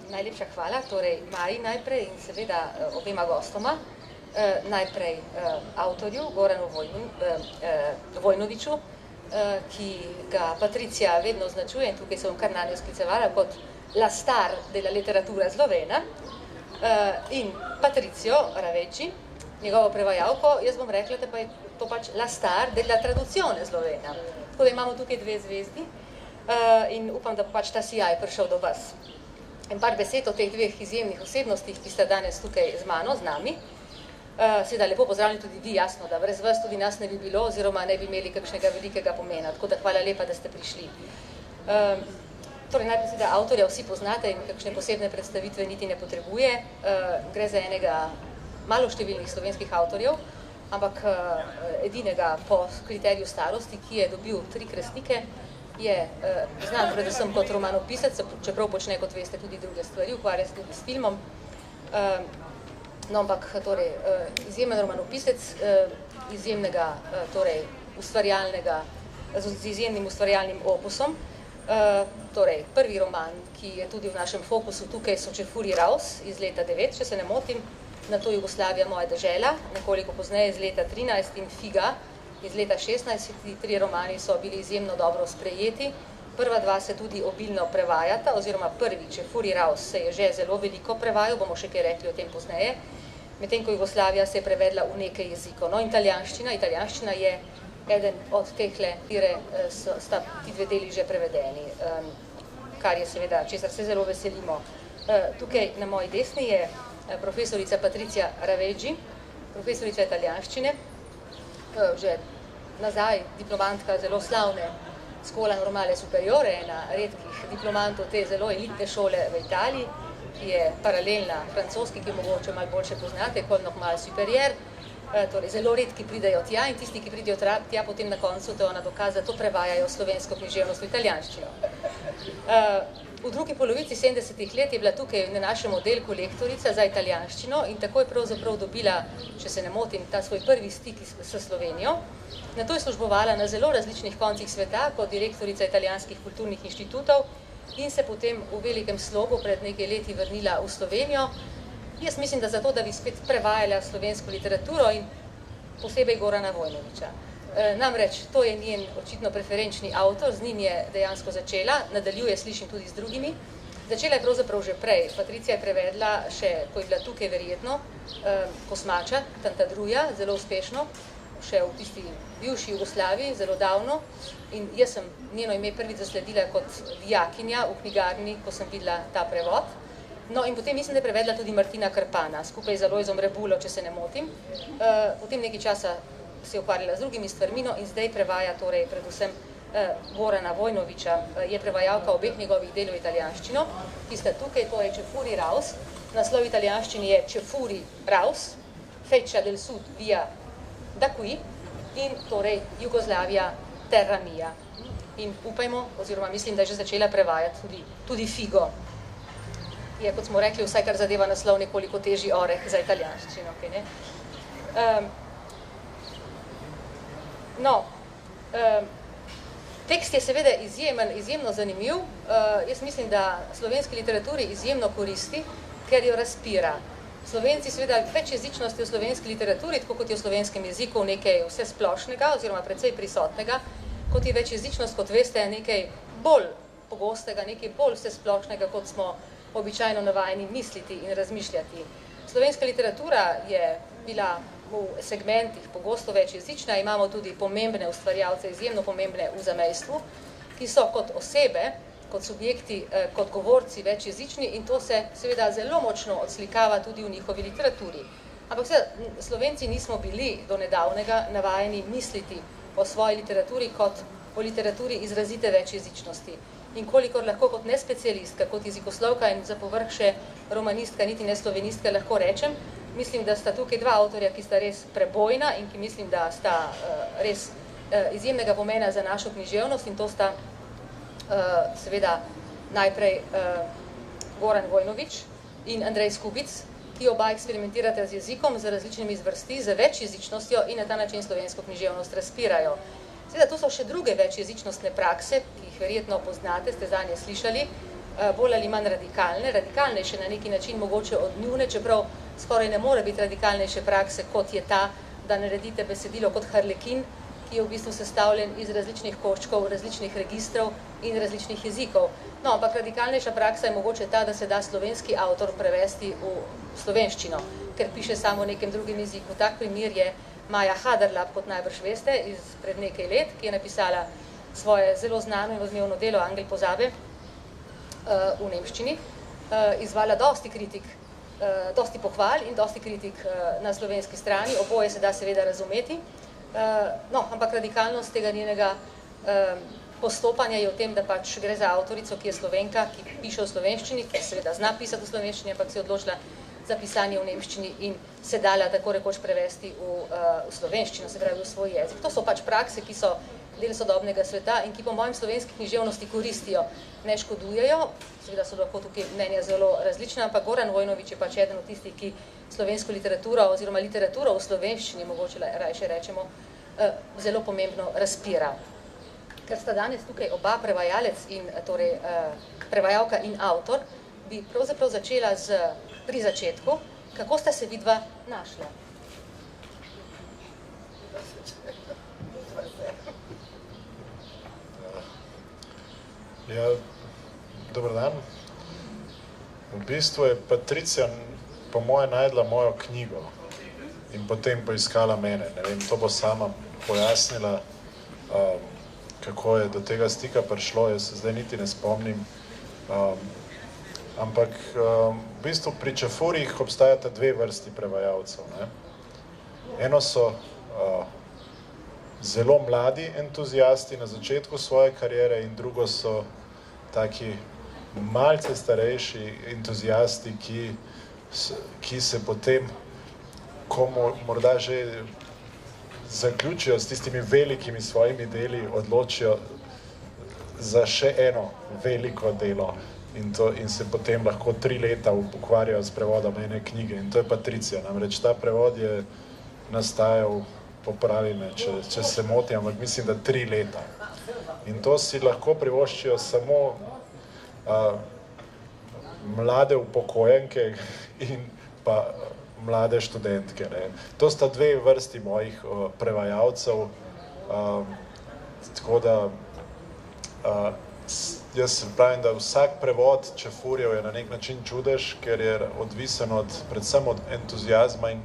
Najlepša hvala, torej Maji najprej in seveda obema gostoma. Najprej avtorju Goranu Vojnoviču, ki ga Patricija vedno označuje in tukaj se bom kar nanjo sklicevala kot la star della literatura slovena, in Patricijo Raveggi, njegovo prevajalko, jaz bom rekla, da pa je to pač la star della traduzione slovena. Tako da imamo tukaj dve zvezdi in upam, da bo pač ta sijaj prišel do vas. In par besed o teh dveh izjemnih osebnostih, ki sta danes tukaj z mano, z nami. Seveda lepo pozdravljeni tudi vi, jasno, da brez vas tudi nas ne bi bilo oziroma ne bi imeli kakšnega velikega pomena, tako da hvala lepa, da ste prišli. Torej, najprej seveda avtorja vsi poznate in kakšne posebne predstavitve niti ne potrebuje. Gre za enega maloštevilnih slovenskih avtorjev, ampak edinega po kriteriju starosti, ki je dobil 3 krstnike, je znan predvsem kot romanopisec, čeprav počne, kot veste, tudi druge stvari, ukvarja se tudi s filmom. No, ampak torej, izjemen romanopisec, izjemnega, torej, ustvarjalnega, z izjemnim ustvarjalnim opusom. Torej, prvi roman, ki je tudi v našem fokusu tukaj, so Čefurji Raus iz leta 9, če se ne motim, nato Jugoslavija, moja dežela, nekoliko pozneje iz leta 13 in Figa iz leta 16. Ti 3 romani so bili izjemno dobro sprejeti. Prva 2 se tudi obilno prevajata, oziroma prvi, Čefurji Raus, se je že zelo veliko prevajal, bomo še kaj rekli o tem pozneje, medtem ko Jugoslavija se je prevedla v nekaj jezikov. No, italijanščina je eden od tehle, kire sta ti 2 deli že prevedeni, kar je seveda, česar se zelo veselimo. Tukaj na moji desni je profesorica Patricia Raveggi, profesorica italijanščine, že nazaj diplomantka zelo slavne Scuola Normale Superiore, ena redkih diplomantov te zelo elitne šole v Italiji, ki je paralelna francoski, ki mogoče malo boljše poznate, École Normale Supérieure, torej zelo redki pridejo tja in tisti, ki pridejo tja, potem na koncu to ona dokaza, to prevajajo slovensko književnost v italijanščino. V drugi polovici 70. let je bila tukaj na našem oddelku lektorica za italijanščino in tako je pravzaprav dobila, če se ne motim, ta svoj prvi stik s Slovenijo. Nato je službovala na zelo različnih koncih sveta kot direktorica italijanskih kulturnih inštitutov in se potem v velikem slogu pred nekaj leti vrnila v Slovenijo. Jaz mislim, da zato, da bi spet prevajala slovensko literaturo in posebej Gorana Vojnoviča. Namreč, to je njen očitno preferenčni avtor, z njim je dejansko začela, nadaljuje, slišim tudi z drugimi. Začela je pravzaprav že prej. Patricija je prevedla še, ko je bila tukaj verjetno, Kosmača, Tantadruja, zelo uspešno, še v tisti bivši Jugoslaviji, zelo davno. In jaz sem njeno ime prvič zasledila kot dijakinja v knjigarni, ko sem videla ta prevod. No, in potem mislim, da je prevedla tudi Martina Krpana, skupaj z Alojzom Rebulo, če se ne motim. Potem nekaj časa se je ukvarjala z drugimi stvarmi, no, in zdaj prevaja torej predvsem Gorana Vojnoviča, je prevajalka obeh njegovih delov italijanščino, ki sta tukaj, to je Čefurji Raus, naslov italijanščini je Čefurji Raus, Feccia del Sud via da qui, in torej Jugoslavija terra mia. In upajmo, oziroma mislim, da je že začela prevajati tudi Figo. Je, kot smo rekli, vsaj kar zadeva naslov nekoliko težji oreh za italijanščino. Okay, ne? Tekst je seveda izjemno zanimiv. Jaz mislim, da slovenski literaturi izjemno koristi, ker jo razpira. Slovenci seveda večjezičnost je v slovenski literaturi, tako kot je v slovenskem jeziku nekaj vse splošnega oziroma precej prisotnega, kot je večjezičnost, kot veste, nekaj bolj pogostega, nekaj bolj vse splošnega, kot smo običajno navajeni misliti in razmišljati. Slovenska literatura je bila v segmentih pogosto večjezična, imamo tudi pomembne ustvarjalce, izjemno pomembne v zamejstvu, ki so kot osebe, kot subjekti, kot govorci večjezični in to se seveda zelo močno odslikava tudi v njihovi literaturi. Ampak seveda, Slovenci nismo bili do nedavnega navajeni misliti o svoji literaturi kot o literaturi izrazite večjezičnosti. In kolikor lahko kot nespecialistka, kot jezikoslovka in za povrh še romanistka, niti ne slovenistka, lahko rečem, mislim, da sta tukaj 2 avtorja, ki sta res prebojna in ki mislim, da sta res izjemnega pomena za našo književnost in to sta seveda najprej Goran Vojnovič in Andrej Skubic, ki oba eksperimentirate z jezikom, z različnimi zvrsti, z večjezičnostjo in na ta način slovensko književnost razpirajo. Seveda, to so še druge večjezičnostne prakse, ki jih verjetno poznate, ste zanje slišali. bolj ali manj radikalne, radikalnejše na neki način mogoče od njune, čeprav skoraj ne more biti radikalnejše prakse, kot je ta, da naredite besedilo kot harlekin, ki je v bistvu sestavljen iz različnih koščkov, različnih registrov in različnih jezikov. No, ampak radikalnejša praksa je mogoče ta, da se da slovenski avtor prevesti v slovenščino, ker piše samo v nekem drugem jeziku. Tak primer je Maja Haderlap, kot najbrž veste, pred nekaj let, ki je napisala svoje zelo znano in odmevno delo Angel pozabe v nemščini, izvala dosti kritik, dosti pohval in dosti kritik na slovenski strani, oboje se da seveda razumeti. No, ampak radikalnost tega njenega postopanja je v tem, da pač gre za avtorico, ki je Slovenka, ki piše v slovenščini, ki seveda zna pisati v slovenščini, ampak se je odločila za pisanje v nemščini in se dala tako rekoč prevesti v slovenščino, se pravi v svoj jezik. To so pač prakse, ki so del sodobnega sveta in ki po mojem slovenski književnosti koristijo, ne škodujejo. Seveda so lahko tukaj mnenja zelo različna, ampak Goran Vojnović je pač eden od tistih, ki slovensko literaturo oziroma literaturo v slovenščini, mogoče rajše rečemo, zelo pomembno razpira. Ker sta danes tukaj oba prevajalec in torej prevajalka in avtor, bi pravzaprav začela pri začetku, kako sta se vidva našla. Ja, dober dan. V bistvu je Patricija po moje najdla mojo knjigo in potem poiskala mene. Ne vem, to bo sama pojasnila, kako je do tega stika prišlo, jaz se zdaj niti ne spomnim. Ampak v bistvu pri Čefurjih obstajata dve vrsti prevajalcev. Ne? Eno so zelo mladi entuziasti na začetku svoje kariere in drugo so taki malce starejši entuziasti, ki se potem, ko morda že zaključijo s tistimi velikimi svojimi deli, odločijo za še eno veliko delo in se potem lahko 3 leta ukvarjajo s prevodom ene knjige. In to je Patricija. Namreč ta prevod je nastajal, popravi me, če se motim, ampak mislim, da 3 leta. In to si lahko privoščijo samo mlade upokojenke in pa mlade študentke. Ne. To sta dve vrsti mojih prevajalcev, tako da jaz pravim, da vsak prevod Čefurjev je na nek način čudež, ker je odvisen predvsem od entuziazma in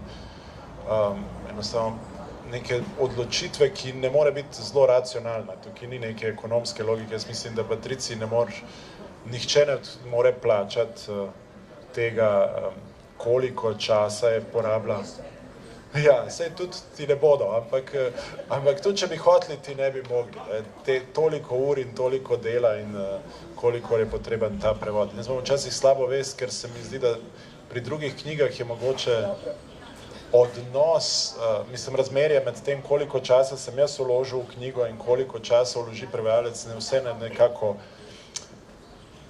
enostavno neke odločitve, ki ne more biti zelo racionalna. Tukaj ni neke ekonomske logike. Jaz mislim, da Patriciji nihče ne more plačati tega, koliko časa je porabila. Ja, saj tudi ti ne bodo, ampak tudi, če bi hoteli, ti ne bi mogli. Toliko ur in toliko dela in koliko je potreben ta prevod. Jaz imam včasih slabo vest, ker se mi zdi, da pri drugih knjigah je mogoče odnos, razmerje med tem, koliko časa sem jaz vložil v knjigo in koliko časa vloži prevajalec, vse nekako,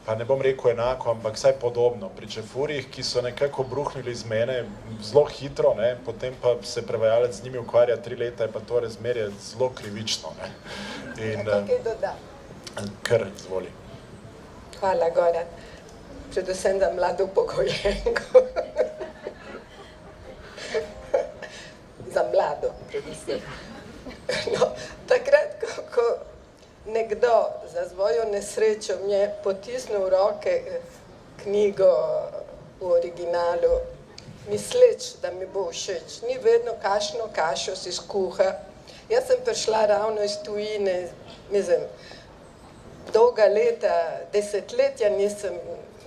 pa ne bom rekel enako, ampak vsaj podobno. Pri Čefurjih, ki so nekako bruhnili iz mene zelo hitro, ne, potem pa se prevajalec z njimi ukvarja 3 leta, je pa to razmerje zelo krivično. Ne. In, kaj doda? Kar zvoli. Hvala, Goran. Predvsem za mlado upokojenko. Za mlado, predvsem. No, takrat, ko nekdo za svojo nesrečo mi je potisnil v roke knjigo v originalu, misleč, da mi bo všeč, ni vedno kakšno kašo si skuha. Jaz sem prišla ravno iz tujine, dolga leta, desetletja nisem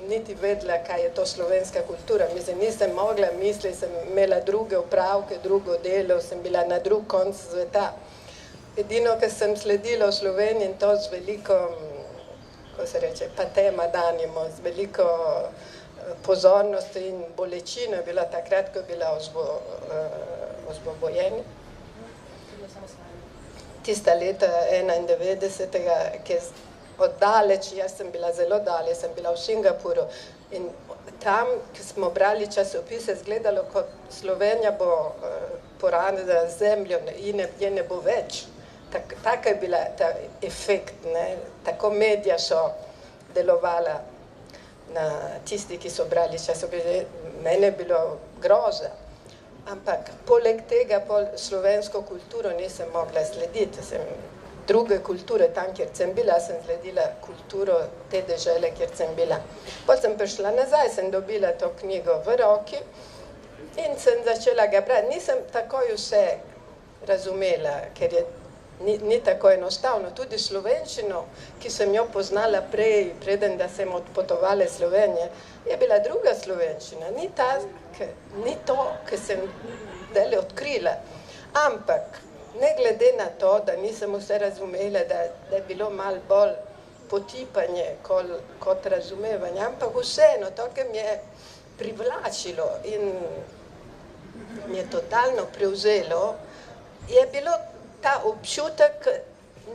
niti vedela, kaj je to slovenska kultura. Nisem mogla misliti, sem imela druge opravke, drugo delo, sem bila na drug konc sveta. Edino, kar sem sledila v Sloveniji in to z veliko, ko se reče, patema danimo, z veliko pozornosti in bolečino je bila takrat, ko je bila osvobojeni. Tista leta 91. ki je oddaleč, jaz sem bila zelo daleč, sem bila v Singapuru in tam, ki smo brali časopise, izgledalo, kot Slovenija bo poranila zemljo in je ne bo več. Taka je bila ta efekt, ne? Tako medija so delovala. na tisti, ki so brali časopise, mene je bilo groza. Ampak poleg tega slovensko kulturo nisem mogla slediti. Druge kulture, tam, kjer sem bila, sem sledila kulturo te dežele, kjer sem bila. Potem sem prišla nazaj, sem dobila to knjigo v roki in sem začela ga brati. Nisem takoj vse razumela, ker ni tako enostavno. Tudi slovenščino, ki sem jo poznala prej, preden da sem odpotovala iz Slovenije, je bila druga slovenščina. Ni to, ki sem dele odkrila. Ampak, ne glede na to, da nisem vse razumela, da je bilo malo bolj potipanje kot razumevanje, ampak vseeno, to, ki mi je privlačilo in mi je totalno prevzelo, je bilo ta občutek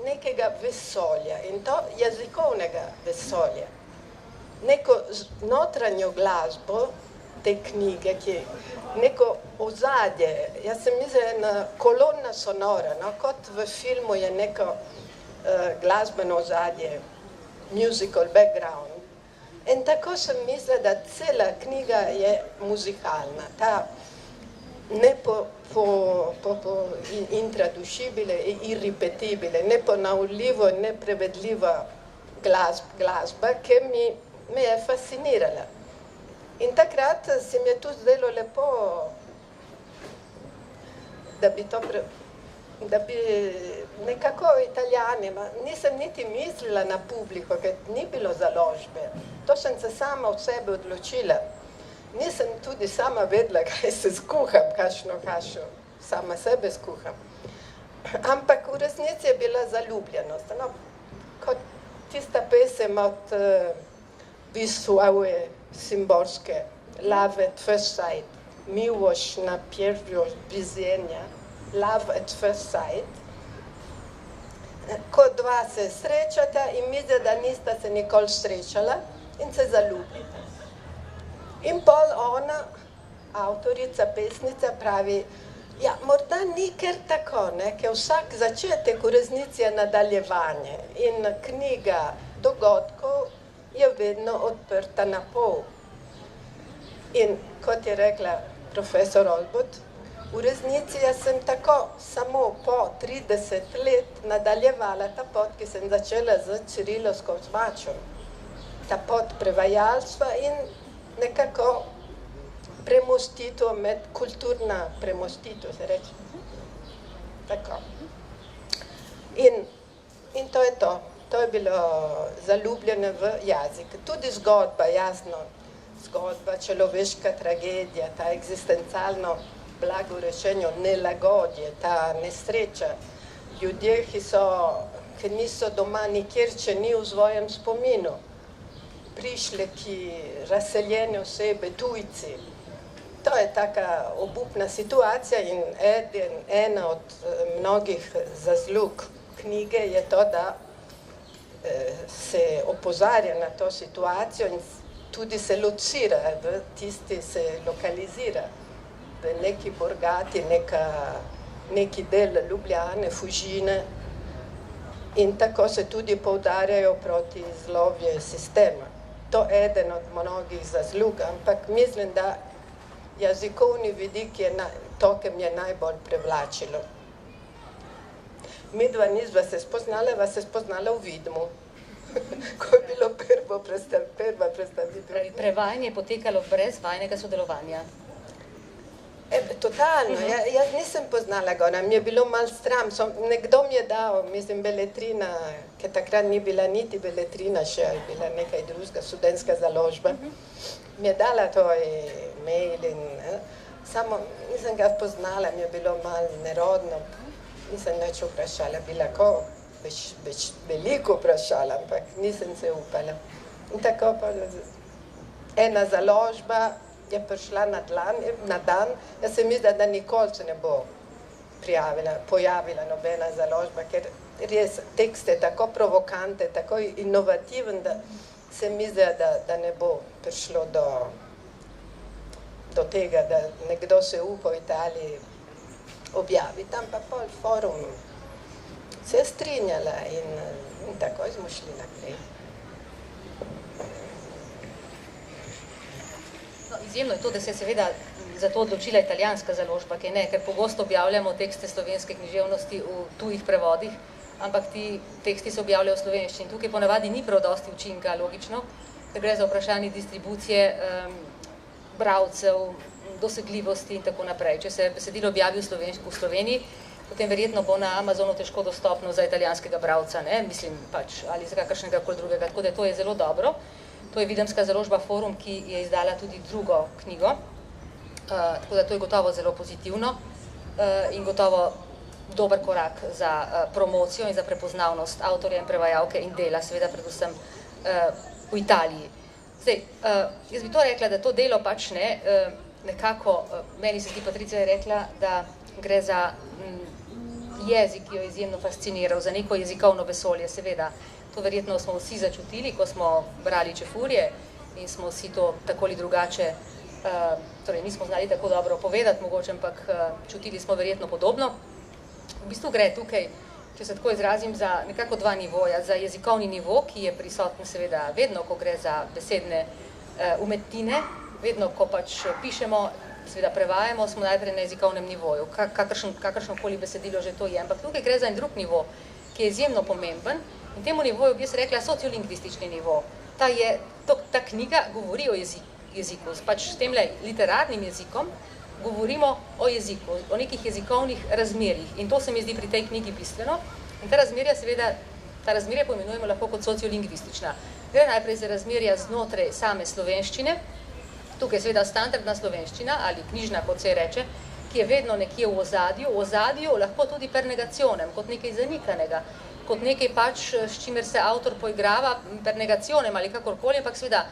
nekega vesolja in to jezikovnega vesolja. Neko notranjo glasbo te knjige, ki neko ozadje, jaz sem mislila ena kolona sonora, no, kot v filmu je neko glasbeno ozadje, musical background. In tako sem mislila, da cela knjiga je muzikalna, ta intradušibile, irrepetibile, neponavljivo, neprevedljiva glasba, ki me je fascinirala. In takrat se mi je tu zdelo lepo, da bi nekako Italijani, nisem niti mislila na publiko, ker ni bilo založbe. To sem se sama od sebe odločila. Nisem tudi sama vedela, kaj se skuham, kakšno kašo sama sebe skuham. Ampak v resnici je bila zaljubljenost. No, kot tista pesem od Wisławy Szymborskiej, Love at first sight, miłość na pierwsze widzenia, love at first sight. Ko dva se srečata in misli, da nista se nikoli srečala in se zaljubita. In pol ona, avtorica, pesnica, pravi, ja, morda ni ker tako, ne, ker vsak začetek v resnici je nadaljevanje in knjiga dogodkov je vedno odprta na pol. In kot je rekla profesor Olbut, v resnici jaz sem tako samo po 30 let nadaljevala ta pot, ki sem začela z Cirilovsko zmačo. Ta pot prevajalstva in nekako premostitev kulturna premostitev, se reče. Tako. In to je to. To je bilo zaljubljeno v jezik. Tudi zgodba, jasno, zgodba, človeška tragedija, ta eksistencialno blagorečenje, nelagodje, ta nesreča. Ljudje, ki niso doma nikjer, če ni v svojem spominu. Prišleki, razseljene osebe, tujci. To je taka obupna situacija in ena od mnogih zaslug knjige je to, da se opozarja na to situacijo in tudi se locira, se lokalizira v neki Borgati, neki del Ljubljane, Fužine in tako se tudi poudarjajo proti zlovje sistema. To je eden od mnogih zaslug, ampak mislim, da jezikovni vidik je to, ki mi je najbolj privlačilo. Midva nisva se spoznala, vas se spoznala v Vidmu, ko je bilo prva predstavitev. Prevajanje je potekalo brez vajnega sodelovanja. Totalno, jaz nisem poznala ga, mi je bilo malo stram, nekdo mi je dal, mislim, beletrina, ker takrat ni bila niti beletrina še, ali bila nekaj drugega, študentska založba, mi je dala to mail in samo nisem ga poznala, mi je bilo malo nerodno, nisem nič vprašala, bi lahko veliko vprašala, ampak nisem se upala. In tako pa ena založba je prišla na dan, jaz se mislim, da nikoli se ne bo pojavila nobena založba, ker res tekst je tako provokante, tako inovativen, da se mislim, da ne bo prišlo do tega, da nekdo se upa v Italiji objaviti. Tam pa pol forum se je strinjala in tako smo šli naprej. izjemno je to, da se je seveda za to odločila italijanska založba, ker pogosto objavljamo tekste slovenske književnosti v tujih prevodih, ampak ti teksti se objavljajo v slovenščini. Tukaj ponavadi ni prav dosti učinka, logično, da gre za vprašanje distribucije bralcev, dosegljivosti in tako naprej. Če se besedilo objavi v Sloveniji, potem verjetno bo na Amazonu težko dostopno za italijanskega bralca, mislim pač, ali za kakršnega koli drugega, tako da to je zelo dobro. To je videmska založba Forum, ki je izdala tudi drugo knjigo, tako da to je gotovo zelo pozitivno in gotovo dober korak za promocijo in za prepoznavnost avtorja in prevajalke in dela, seveda predvsem v Italiji. Zdaj, jaz bi to rekla, da to delo pač nekako, meni se zdi, Patricija je rekla, da gre za jezik, ki jo je izjemno fasciniral, za neko jezikovno vesolje, seveda. To verjetno smo vsi začutili, ko smo brali Čefurje in smo vsi to tako ali drugače, torej nismo znali tako dobro povedati mogoče, ampak čutili smo verjetno podobno. V bistvu gre tukaj, če se tako izrazim, za nekako dva nivoja, za jezikovni nivo, ki je prisoten seveda vedno, ko gre za besedne umetnine, vedno, ko pač pišemo, seveda prevajamo, smo najprej na jezikovnem nivoju, kakršnokoli besedilo že to je, ampak tukaj gre za en drug nivo, ki je izjemno pomemben in temu nivoju bi se rekla sociolingvistični nivo. Ta knjiga govori o jeziku, pač s temle literarnim jezikom govorimo o jeziku, o nekih jezikovnih razmerjih in to se mi zdi pri tej knjigi bistveno in ta razmerja poimenujemo lahko kot sociolingvistična. Gre najprej za razmerja znotraj same slovenščine, tukaj je seveda standardna slovenščina ali knjižna, kot se reče, ki je vedno nekje v ozadju lahko tudi per negacionem, kot nekaj zanikanega, kot nekaj pač, s čimer se avtor poigrava per negacionem ali kakorkoli, ampak seveda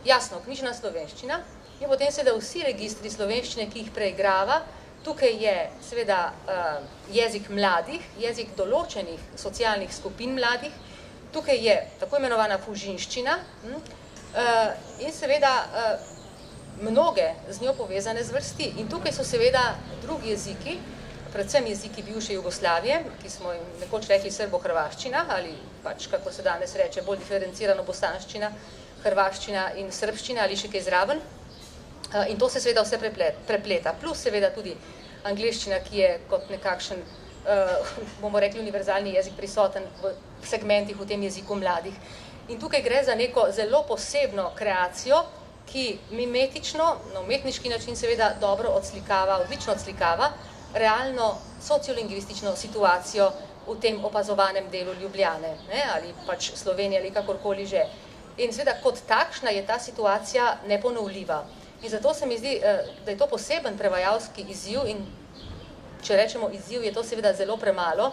jasno, knjižna slovenščina in potem seveda vsi registri slovenščine, ki jih preigrava, tukaj je seveda jezik mladih, jezik določenih socialnih skupin mladih, tukaj je tako imenovana fužinščina in seveda mnoge z njo povezane zvrsti. In tukaj so seveda drugi jeziki, predvsem jeziki bivše Jugoslavije, ki smo jim nekoč rekli srbo-hrvaščina, ali pač, kako se danes reče, bolj diferencirano bosanščina, hrvaščina in srbščina, ali še kaj zraven. In to se seveda vse prepleta. Plus seveda tudi angleščina, ki je kot nekakšen, bomo rekli, univerzalni jezik prisoten v segmentih v tem jeziku mladih. In tukaj gre za neko zelo posebno kreacijo, ki mimetično, na umetniški način seveda dobro odslikava, odlično odslikava realno sociolingvistično situacijo v tem opazovanem delu Ljubljane, ali pač Slovenije, ali kakorkoli že. In seveda kot takšna je ta situacija neponovljiva. In zato se mi zdi, da je to poseben prevajalski izziv in če rečemo izziv, je to seveda zelo premalo,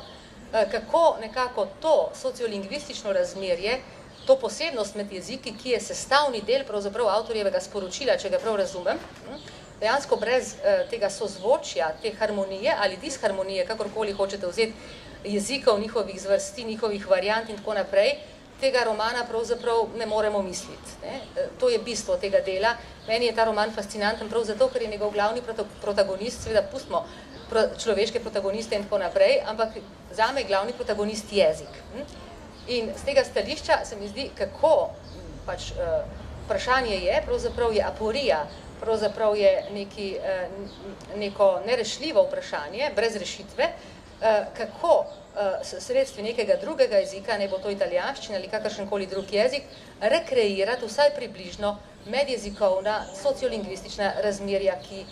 kako nekako to sociolingvistično razmerje, to posebnost med jeziki, ki je sestavni del pravzaprav avtorjevega sporočila, če ga prav razumem, dejansko brez tega sozvočja, te harmonije ali disharmonije, kakorkoli hočete vzeti jezikov, njihovih zvrsti, njihovih variant in tako naprej, tega romana pravzaprav ne moremo misliti. To je bistvo tega dela. Meni je ta roman fascinanten prav zato, ker je njegov glavni protagonist, seveda pustimo človeške protagoniste in tako naprej, ampak zame je glavni protagonist jezik. In z tega stališča se mi zdi, kako pač vprašanje je, pravzaprav je aporija, pravzaprav je neko nerešljivo vprašanje, brez rešitve, kako sredstvi nekega drugega jezika, ne bo to italijanščina ali kakršenkoli drug jezik, rekreirati vsaj približno medjezikovna, sociolingvistična razmerja, ki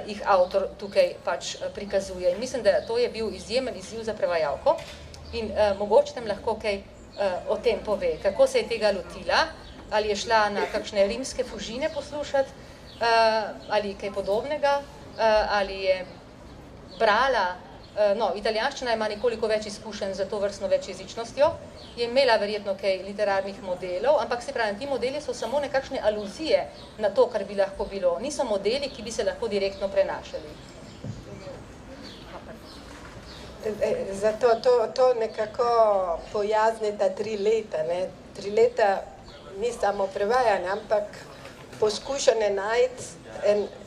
jih avtor tukaj pač prikazuje. In mislim, da to je bil izjemen izziv za prevajalko in mogoče nam lahko kaj o tem pove, kako se je tega lotila, ali je šla na kakšne rimske fužine poslušati, ali kaj podobnega, ali je brala. No, italijanščina ima nekoliko več izkušenj za to vrstno večjezičnostjo, je imela verjetno kaj literarnih modelov, ampak se pravi, ti modeli so samo nekakšne aluzije na to, kar bi lahko bilo. Niso modeli, ki bi se lahko direktno prenašali. Zato to nekako pojasni ta 3 leta. 3 leta ni samo prevajanje, ampak poskušanje najti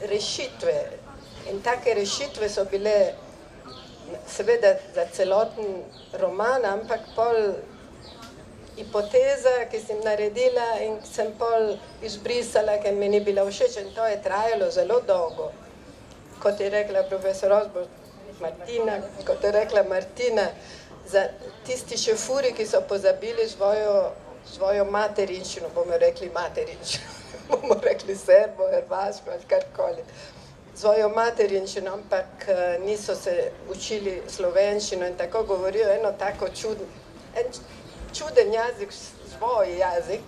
rešitve. In take rešitve so bile seveda za celoten roman, ampak pol hipoteza, ki sem naredila in sem pol izbrisala, ker mi ni bila všeč in to je trajalo zelo dolgo. Kot je rekla profesor Osborn, kot je rekla Martina, za tisti šefuri, ki so pozabili svojo materinščino, bomo rekli materinščino, bomo rekli serbo, hrvaško ali karkoli, svojo materinščino, ampak niso se učili slovenščino in tako govorijo eno tako čuden jezik, svoj jezik.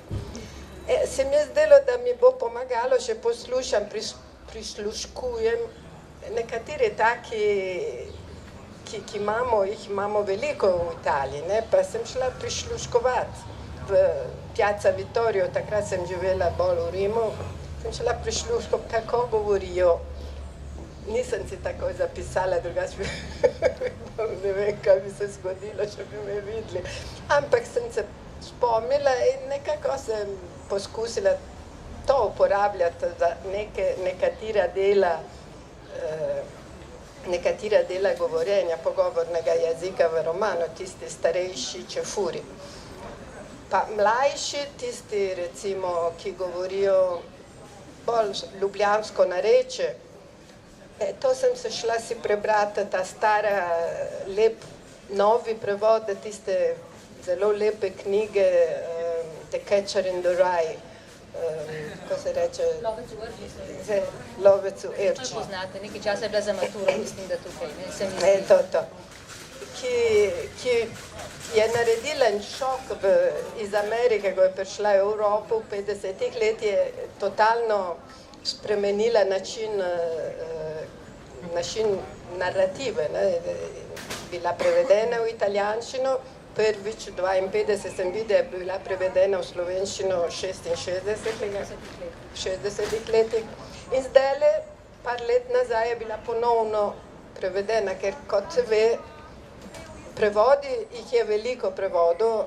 Se mi je zdelo, da mi bo pomagalo, še poslušam, prisluškujem, nekateri taki, ki jih imamo veliko v Italiji, ne? Pa sem šla prisluškovati v Piazza Vittorio, takrat sem živela bolj v Rimu, sem šla prisluškovati, kako govorijo. Nisem si takoj zapisala, drugače ne vem, kaj bi se zgodilo, če bi me videli. Ampak sem se spomnila in nekako sem poskusila to uporabljati za nekatera dela govorjenja, pogovornega jezika v romanu, tisti starejši čefuri. Pa mlajši, tisti recimo, ki govorijo bolj ljubljansko narečje, to sem se šla si prebrati, ta stara, lep, novi prevod, tiste zelo lepe knjige, The Catcher in the Rye, ko se reče? Lovec v Erči. Lovec v Erči. To poznate, nekaj časa je bila za maturo, mislim, da tukaj, ne, se mi zdi. To. Ki je naredila en šok iz Amerike, ko je prišla v Evropo v 50-ih let, je totalno spremenila način narrative, ne? Bila prevedena v italijanščino, prvič 52 sem videla, je bila prevedena v slovenščino 60 letih. In zdajle, par let nazaj, je bila ponovno prevedena, ker kot se ve, prevodi, jih je veliko prevodov,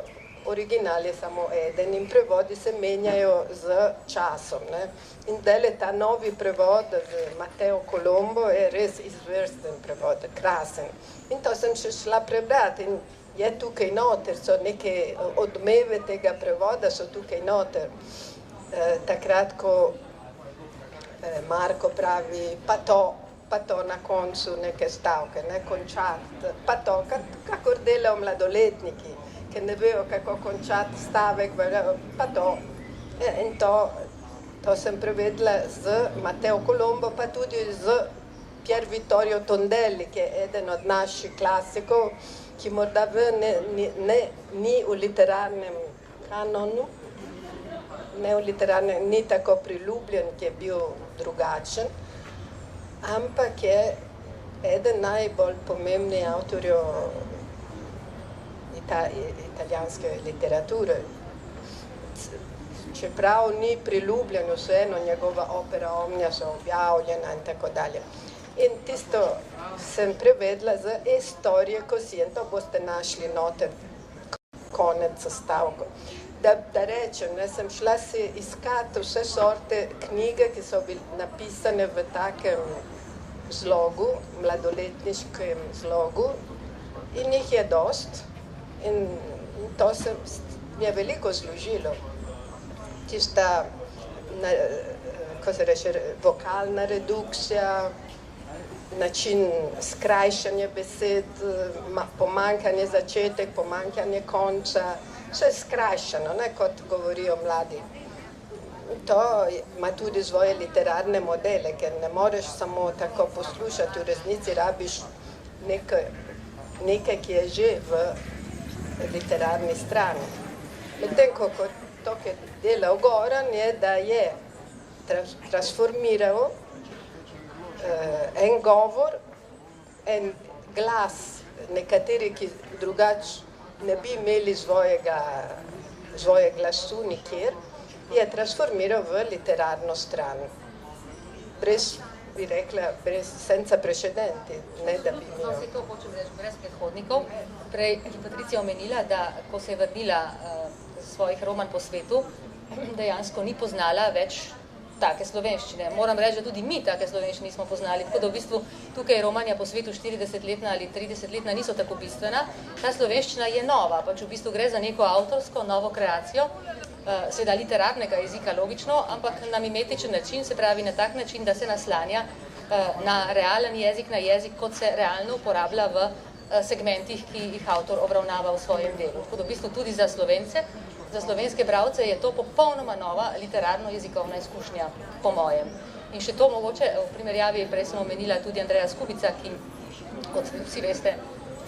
original je samo eden in prevodi se menjajo z časom, ne. In zdajle ta novi prevod z Matteo Colombo je res izvrsten prevod, krasen. In to sem še šla prebrati in je tukaj noter, so neke odmeve tega prevoda, so tukaj noter. Takrat, ko Marko pravi, pa to na koncu neke stavke, ne, končati, pa to, kakor delajo mladoletniki, ker ne vejo, kako končati stavek, pa to. In to sem prevedla z Matteo Colombo, pa tudi z Pier Vittorio Tondelli, ki je eden od naših klasikov, ki morda ni v literarnem kanonu, ni tako priljubljen, ki je bil drugačen, ampak je eden najbolj pomembnih avtorjev italijanske literature. Čeprav ni priljubljen, vseeno njegova opera Omnia so objavljena in tako dalje. In tisto sem prevedla z E-storie così, in to boste našli noter konec stavkov. Da rečem, sem šla si iskati vse sorte knjige, ki so bile napisane v takem zlogu, mladoletniškem zlogu, in jih je dost. In to mi je veliko zložilo. Tista, ko se reče, vokalna redukcija, način skrajšanja besed, pomanjkanje začetek, pomanjkanje konca, vse skrajšano, ne, kot govorijo mladi. To ima tudi svoje literarne modele, ker ne moreš samo tako poslušati, v resnici rabiš nekaj, ki je že v literarni strani. Medtem, ko to, ki je delal Goran, je, da je transformiral en govor, en glas, nekateri, ki drugače ne bi imeli svoje glasu nikjer, je transformiral v literarno stran. Brez, bi rekla, senza precedenti, ne da bi imel. No, se to hočem reči, brez predhodnikov. Prej je Patricija omenila, da ko se je vrnila svojih roman po svetu, dejansko ni poznala več take slovenščine. Moram reči, da tudi mi take slovenščine nismo poznali, tako da v bistvu tukaj romanja po svetu 40-letna ali 30-letna niso tako bistvena. Ta slovenščina je nova, pač v bistvu gre za neko avtorsko, novo kreacijo, seveda literarnega jezika logično, ampak na mimetičen način, se pravi na tak način, da se naslanja na realen jezik, na jezik, kot se realno uporablja v segmentih, ki jih avtor obravnava v svojem delu. Tako da v bistvu tudi za Slovence, za slovenske bralce je to popolnoma nova literarno-jezikovna izkušnja, po mojem. In še to mogoče v primerjavi, prej sem omenila tudi Andreja Skubica, ki, kot vsi veste,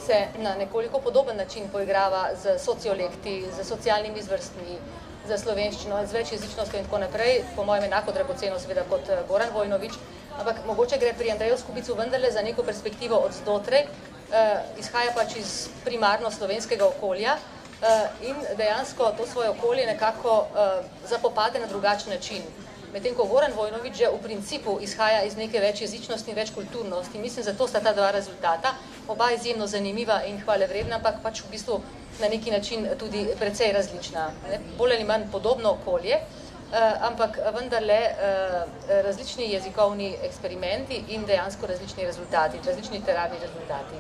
se na nekoliko podoben način poigrava z sociolekti, z socialnimi zvrstmi, za slovenščino, z večjezičnostjo in tako naprej, po mojem enako dragoceno seveda kot Goran Vojnović, ampak mogoče gre pri Andreju Skubicu vendarle za neko perspektivo od znotraj, izhaja pač iz primarno slovenskega okolja in dejansko to svoje okolje nekako zapopade na drugačen način. Medtem ko Goran Vojnović že v principu izhaja iz neke večjezičnosti in večkulturnosti. Mislim, zato sta ta dva rezultata, oba izjemno zanimiva in hvalevredna, ampak pač v bistvu na neki način tudi precej različna. Bolj ali manj podobno okolje, ampak vendarle različni jezikovni eksperimenti in dejansko različni rezultati, različni literarni rezultati.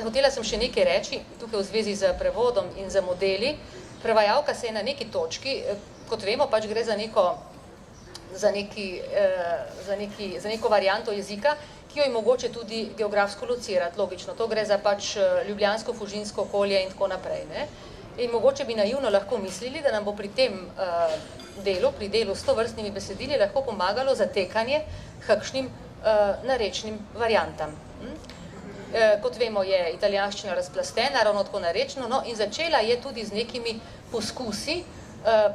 Hotela sem še nekaj reči, tukaj v zvezi z prevodom in z modeli. Prevajalka se je na neki točki, kot vemo, pač gre za neko varianto jezika, ki jo je mogoče tudi geografsko locirati, logično. To gre za pač ljubljansko, fužinsko okolje in tako naprej. Ne? In mogoče bi naivno lahko mislili, da nam bo pri tem delu, pri delu s tovrstnimi besedili, lahko pomagalo zatekanje kakšnim narečnim variantam. Kot vemo, je italijanščina razplastena, ravno tako narečno, no, in začela je tudi z nekimi poskusi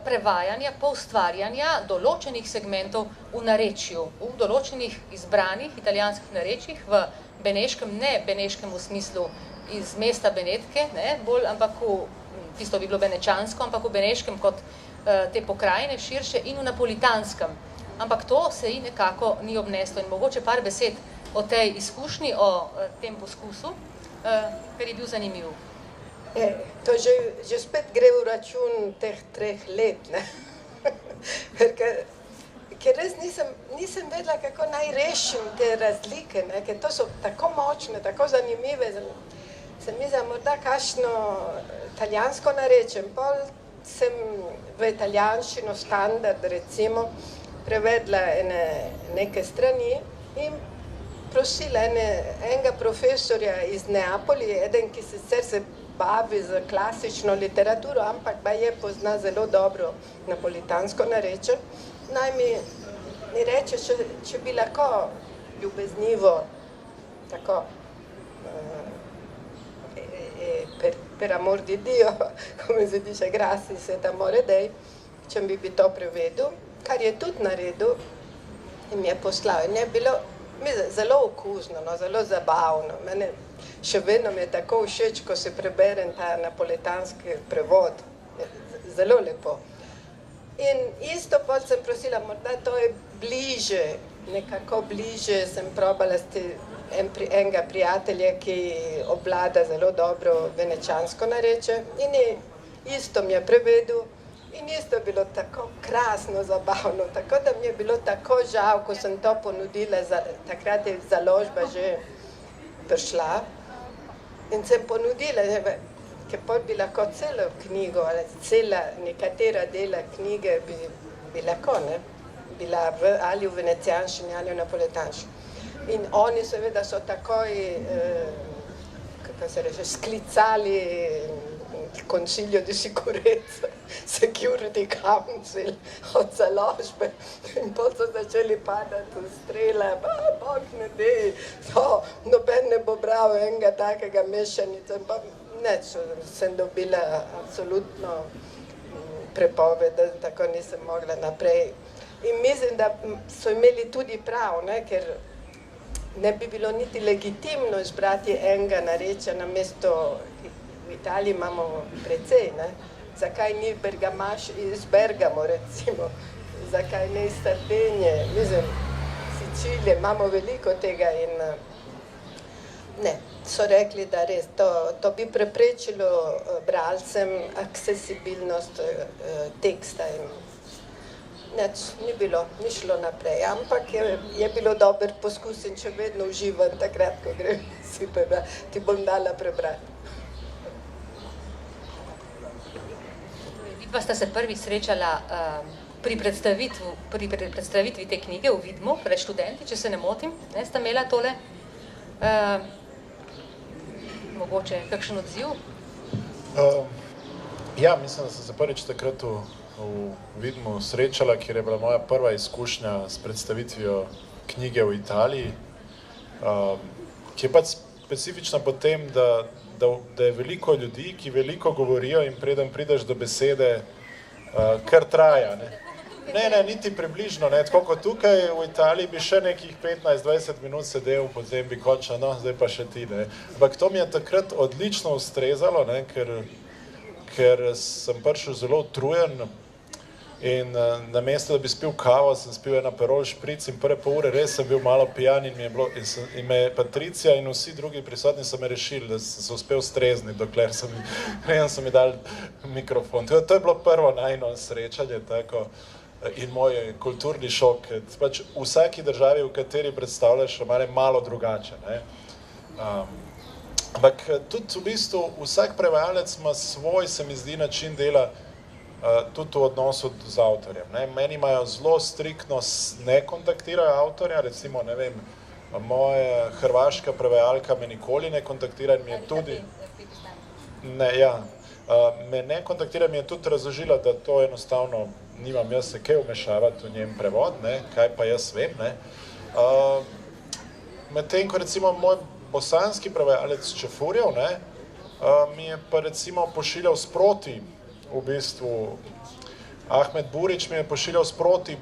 prevajanja, poustvarjanja določenih segmentov v narečju, v določenih izbranih italijanskih narečjih, v beneškem, ne beneškem v smislu iz mesta Benetke, ne, bolj, ampak tisto bi bilo benečansko, ampak v beneškem kot te pokrajine širše in v napolitanskem. Ampak to se ji nekako ni obneslo in mogoče par besed o tej izkušnji, o tem poskusu, ker je bil zanimiv. To že spet gre v račun teh 3 let, ne? Ker res nisem vedela, kako naj rešim te razlike, ne? Ker to so tako močne, tako zanimive. Se mi zdi, morda kakšno italijansko narečem. Pol sem v italijanščino standard, recimo, prevedla neke strani in prosila enega profesorja iz Neapoli, eden, ki sicer se bavi z klasično literaturo, ampak pa je pozna zelo dobro napolitansko nareče, naj mi reče, če bi lahko ljubeznivo tako per amor di Dio, come si dice, grazie se t'amore dei, če bi to prevedel, kar je tudi naredil in mi je poslal. In je bilo zelo okusno, no, zelo zabavno. Mene še vedno mi je tako všeč, ko se preberem ta napolitanski prevod. Zelo lepo. In isto pol sem prosila, morda to je bliže, nekako bliže sem probala enega prijatelja, ki obvlada zelo dobro venečansko nareče in isto mi je prevedel in isto je bilo tako krasno, zabavno, tako da mi je bilo tako žal, ko sem to ponudila, takrat je založba že prišla in sem ponudila, ker pol bi lahko celo knjigo, ali nekatera dela knjige bi lahko, ne, bila ali v venecijanščini ali v napolitanščini. In oni seveda so takoj, kako se reče, sklicali Consiglio di Sicurezza, Security Council od založbe in potem so začeli padati v strele, bog ne dej, noben ne bo bral enega takega mešanica. Neč, sem dobila absolutno prepoved, tako nisem mogla naprej. In mislim, da so imeli tudi prav, ne, ker ne bi bilo niti legitimno izbrati enega narečja na mesto. V Italiji imamo precej, ne? Zakaj ni Bergamaš iz Bergamo, recimo, zakaj ne iz Sardenije, mislim, Sicilije, imamo veliko tega in ne, so rekli, da res, to bi preprečilo bralcem aksesibilnost teksta in Nič, ni šlo naprej, ampak je bilo dober poskus in če vedno uživam takrat, ko grem si prebrati, ti bom dala prebrati. Vidva sta se prvi srečala pri predstavitvi te knjige v Vidmu, pred študenti, če se ne motim, ne, sta imela tole, mogoče kakšen odziv? Ja, mislim, da sem se prvič takrat v Vidmu srečala, kjer je bila moja prva izkušnja s predstavitvijo knjige v Italiji, ki je pač specifična po tem, da je veliko ljudi, ki veliko govorijo in preden prideš do besede, kar traja. Ne, niti približno, ne, tako kot tukaj v Italiji bi še nekih 15-20 minut sedel, potem bi končal, no, zdaj pa še ti, ne. Ampak to mi je takrat odlično ustrezalo, ne, ker sem prišel zelo utrujen in namesto, da bi spil kavo, sem spil en Aperol špric in prve pol ure res sem bil malo pijan in me je Patricija in vsi drugi prisotni so me rešili, da sem se uspel strezniti, dokler so mi dali mikrofon. To je bilo prvo najino srečanje, tako, in moj kulturni šok. Pač v vsaki državi, v kateri predstavljaš, je malo drugače, ne. Ampak tudi v bistvu vsak prevajalec ima svoj, se mi zdi, način dela, tudi v odnosu z avtorjem, ne. Meni imajo zelo striktno ne kontaktirajo avtorja, recimo, ne vem, moja hrvaška prevajalka me nikoli ne kontaktira in mi je tudi... Ne, ja. Me ne kontaktira, mi je tudi razložila, da to enostavno nimam jaz se kaj vmešavati v njen prevod, ne, kaj pa jaz vem, ne. Medtem, ko recimo moj bosanski prevajalec Čefurjev, ne, mi je pa recimo pošiljal sproti, v bistvu, Ahmed Burić mi je pošiljal sproti,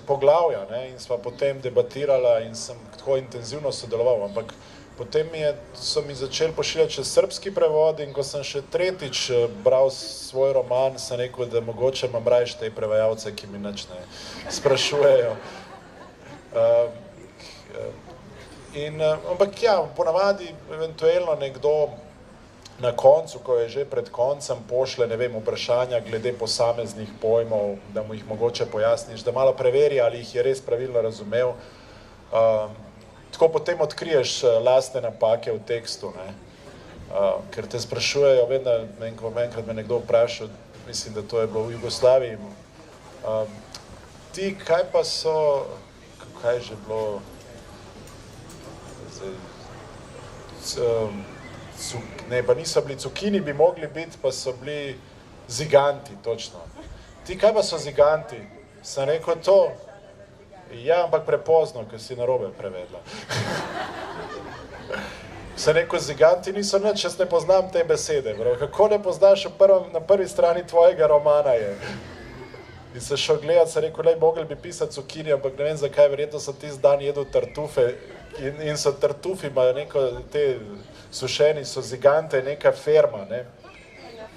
poglavja, ne, in sva potem debatirala in sem tako intenzivno sodeloval, ampak potem so mi začeli pošiljati še srbski prevod in ko sem še tretjič bral svoj roman, sem rekel, da mogoče imam rajš te prevajalce, ki mi nič ne sprašujejo. Ampak ja, ponavadi eventualno nekdo na koncu, ko je že pred koncem, pošle, ne vem, vprašanja glede posameznih pojmov, da mu jih mogoče pojasniš, da malo preveri, ali jih je res pravilno razumel. Tako potem odkriješ lastne napake v tekstu, ne. Ker te sprašujejo, vem, da enkrat me nekdo vprašal, mislim, da to je bilo v Jugoslaviji, ti, kaj pa so, kaj je že bilo, ne, pa niso bili cukini, bi mogli biti, pa so bili ziganti, točno. Ti, kaj pa so ziganti? Sem rekel to, ja, ampak prepozno, ker si narobe prevedla. Sem rekel, ziganti niso nič, jaz ne poznam te besede, bro. Kako ne poznaš na prvi strani tvojega romana je? In se šel gledat, sem rekel, lej, mogli bi pisati cukini, ampak ne vem zakaj, verjetno so tisti dan jedel tartufe in so tartufi, imajo neko, te sušeni so zigante, neka ferma, ne.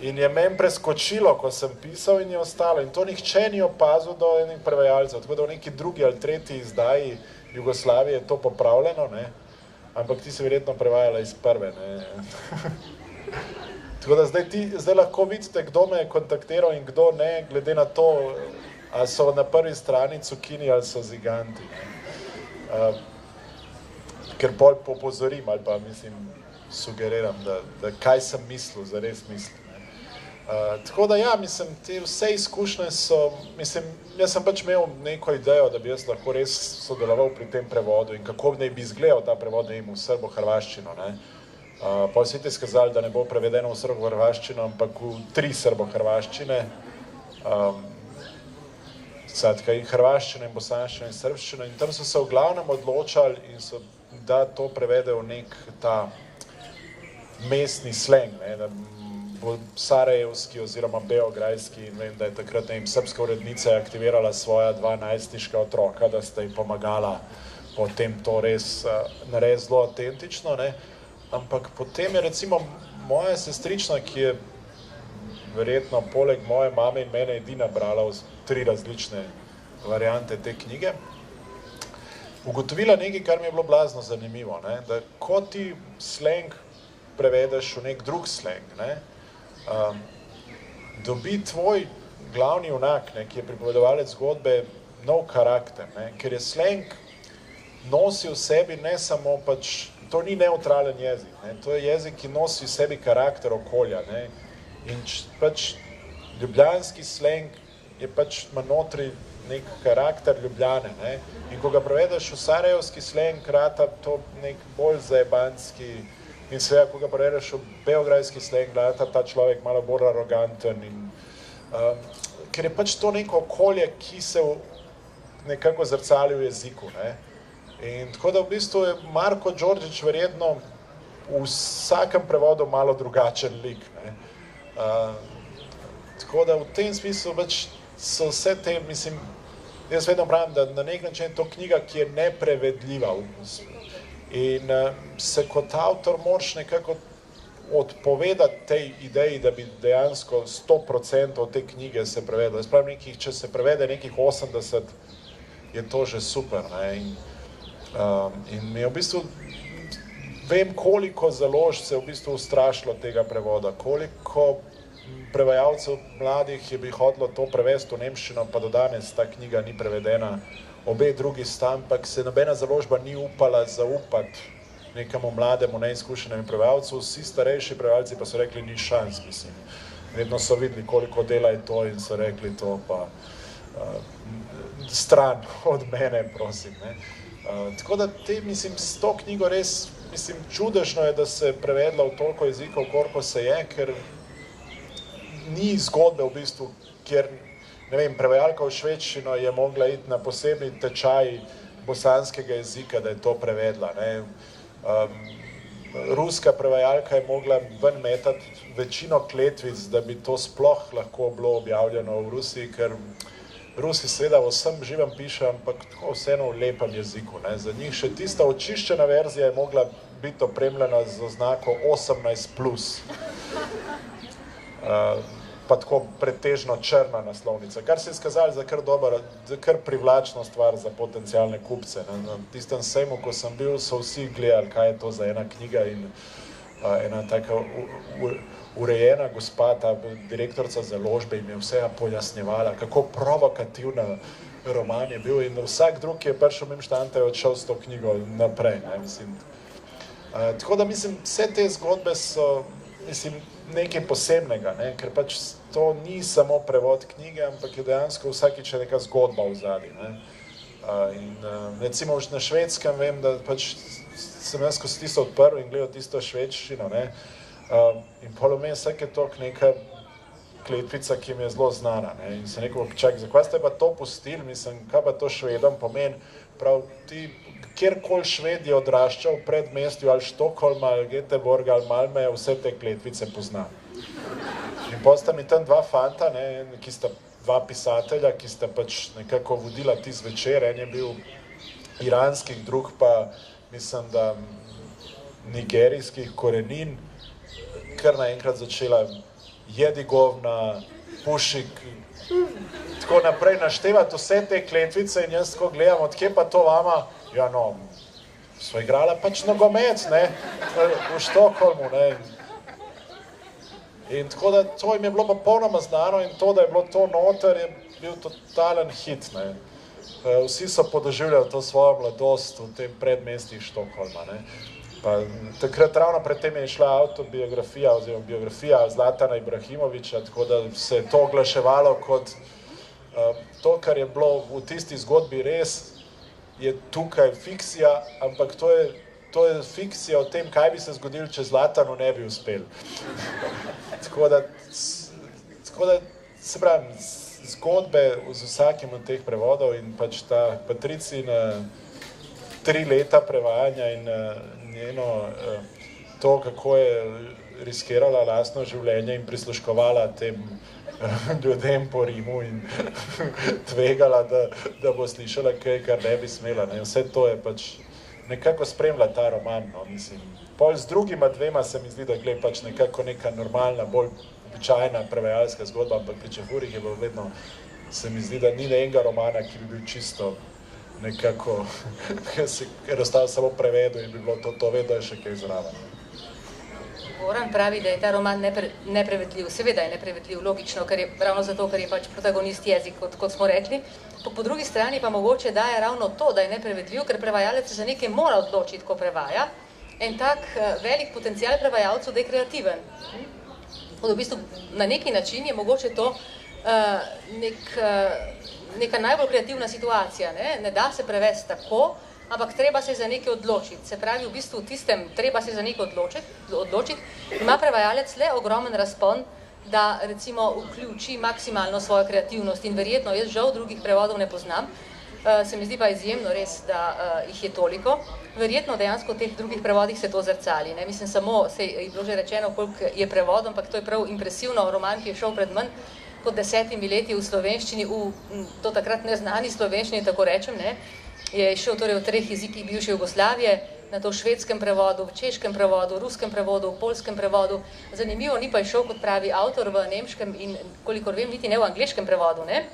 In je meni preskočilo, ko sem pisal in je ostalo. In to nihče ni opazil do enih prevajalcev, tako da v neki drugi ali tretji izdaji Jugoslavije je to popravljeno, ne. Ampak ti si verjetno prevajala iz prve, ne. Tako da zdaj lahko vidite, kdo me je kontaktiral in kdo ne, glede na to, ali so na prvi strani cukini ali so ziganti, ne. Ker bolj popozorim ali pa, sugeriram, da kaj sem mislil, zares mislil, ne. Tako da ja, te vse izkušnje so, jaz sem pač imel neko idejo, da bi jaz lahko res sodeloval pri tem prevodu in kako naj bi izgledal ta prevod, ne vem, v srbo-hrvaščino, ne. Pa vsi te skazali, da ne bo prevedeno v srbo-hrvaščino, ampak v 3 srbo-hrvaščine, skratka, in hrvaščino, in bosanščino, in srbščino, in tam so se v glavnem odločali in so, da to prevedejo nek ta mestni sleng, ne, da bo sarajevski oziroma beograjski, in vem, da je takrat, ne vem, srbska urednica je aktivirala svoja 2 najstniška otroka, da sta ji pomagala potem to res narediti zelo avtentično, ne. Ampak potem je recimo moja sestrična, ki je verjetno poleg moje mame in mene edina brala 3 različne variante te knjige, ugotovila nekaj, kar mi je bilo blazno zanimivo, ne, da ko ti sleng prevedeš v nek drug sleng, ne, dobi tvoj glavni junak, ne, ki je pripovedovalec zgodbe, nov karakter, ne, ker je slang nosi v sebi ne samo pač, to ni neutralen jezik, ne, to je jezik, ki nosi v sebi karakter okolja, ne, in pač ljubljanski slang je pač ima notri nek karakter Ljubljane, ne, in ko ga prevedeš v sarajevski slang, rata to nek bolj zajebanski, in seveda, ko ga prevedeš v beograjski slang, rata ta človek malo bolj aroganten in ker je pač to neko okolje, ki se nekako zrcali v jeziku, ne. In tako da v bistvu je Marko Đorđić verjetno v vsakem prevodu malo drugačen lik, ne. Tako da v tem smislu pač so vse te, mislim, jaz vedno pravim, da na nek način je to knjiga, ki je neprevedljiva in se kot avtor moraš nekako odpovedati tej ideji, da bi dejansko 100% te knjige se prevedlo. Jaz pravim, če se prevede nekih 80, je to že super, ne. In mi je v bistvu, vem, koliko založb se je v bistvu ustrašilo tega prevoda, koliko prevajalcev mladih je bi hotelo to prevesti v nemščino, pa do danes ta knjiga ni prevedena, obe drugi sta, ampak se nobena založba ni upala zaupati nekemu mlademu, neizkušenemu prevajalcu, vsi starejši prevajalci pa so rekli, ni šans, mislim. Vedno so videli, koliko dela je to in so rekli to, pa stran od mene, prosim, ne. Tako da mislim, s to knjigo res, mislim, čudežno je, da se je prevedla v toliko jezikov, koliko se je, ker ni zgodbe v bistvu, kjer, ne vem, prevajalka v švedščino je mogla iti na posebni tečaj bosanskega jezika, da je to prevedla, ne. Ruska prevajalka je mogla ven metati večino kletvic, da bi to sploh lahko bilo objavljeno v Rusiji, ker Rusi seveda vsem živem piše, ampak tako vseeno v lepem jeziku, ne. Za njih še tista očiščena verzija je mogla biti opremljena z oznako 18+. Pa tako pretežno črna naslovnica, kar se je izkazalo za kar dober, za kar privlačno stvar za potencialne kupce. Na tistem sejmu, ko sem bil, so vsi gledali, kaj je to za ena knjiga in ena taka urejena gospa, ta direktorica založbe jim je vsega pojasnjevala, kako provokativna roman je bil in vsak drug, ki je prišel mimo štanta, je odšel s to knjigo naprej, ne, mislim. Tako da, mislim, vse te zgodbe so, mislim, nekaj posebnega, ne, ker pač to ni samo prevod knjige, ampak je dejansko vsakič neka zgodba v zadnji, ne. In recimo na Švedskem vem, da pač sem jaz, ko si tisto odprl in gledal tisto švedščino, ne, in pol vmes vsake toliko neka kletvica, ki mi je zelo znana, ne, in sem rekel, čak, zakaj ste pa to pustili, mislim, kaj pa to Švedom pomeni, prav ti, kjerkoli Šved je odraščal v predmestju ali Štokholma, ali Göteborga, ali Malme, vse te kletvice pozna. In potem sta mi tam dva fanta, ne, ki sta dva pisatelja, ki sta pač nekako vodila tisti večer, en je bil iranskih, drug pa, mislim, da nigerijskih korenin, kar naenkrat začela jedi govna, pušik, tako naprej naštevati vse te kletvice in jaz tako gledam, odkje pa to vama? Ja, no, so igrala pač nogomet, ne, v Štokholmu, ne. In tako da to jim je bilo pa polnoma znano in to, da je bilo to noter, je bil totalen hit, ne. Vsi so podoživljali to svojo mladost v tem predmestih Štokholma, ne. Pa takrat ravno pred tem je šla autobiografija oziroma biografija Zlatana Ibrahimovića, tako da se je to oglaševalo kot to, kar je bilo v tisti zgodbi res, je tukaj fikcija, ampak to je fikcija o tem, kaj bi se zgodilo, če Zlatanu ne bi uspel. Tako da, se pravim, zgodbe z vsakim od teh prevodov in pač ta Patricina 3 leta prevajanja in njeno to, kako je riskirala lastno življenje in prisluškovala tem ljudem po Rimu in tvegala, da bo slišala kaj, kar ne bi smela, ne. Vse to je pač nekako spremlja ta roman, no, mislim. Pol z drugima dvema se mi zdi, da gleda pač nekako neka normalna, bolj običajna prevajalska zgodba, ampak pri Čefurjih je bilo vedno, se mi zdi, da ni enega romana, ki bi bil čisto nekako, ker se je ostalo samo prevedu in bi bilo to vedno še kaj zraven. Goran pravi, da je ta roman neprevedljiv. Seveda je neprevedljiv, logično, ravno zato, ker je pač protagonist jezik, kot smo rekli. Po drugi strani pa mogoče daje ravno to, da je neprevedljiv, ker prevajalec za nekaj mora odločiti, ko prevaja. En tak velik potencial prevajalcev, da je kreativen. V bistvu na neki način je mogoče to neka najbolj kreativna situacija. Ne da se prevesti tako, ampak treba se za nekaj odločiti. Se pravi, v bistvu tistem treba se za nekaj odločiti, ima prevajalec le ogromen razpon, da recimo vključi maksimalno svojo kreativnost in verjetno, jaz žal drugih prevodov ne poznam, se mi zdi pa izjemno res, da jih je toliko. Verjetno dejansko v teh drugih prevodih se to zrcali. Ne? Mislim, samo se je bilo že rečeno, koliko je prevod, ampak to je prav impresivno. Roman, ki je šel pred manj kot 10 leti v slovenščini, v to takrat neznani slovenščini, tako rečem, ne? Je šel torej v 3 jezikih bivše Jugoslavije, na to v švedskem prevodu, v češkem prevodu, v ruskem prevodu, v poljskem prevodu. Zanimivo, ni pa šel, kot pravi avtor, v nemškem in, kolikor vem, niti ne v angleškem prevodu, ne?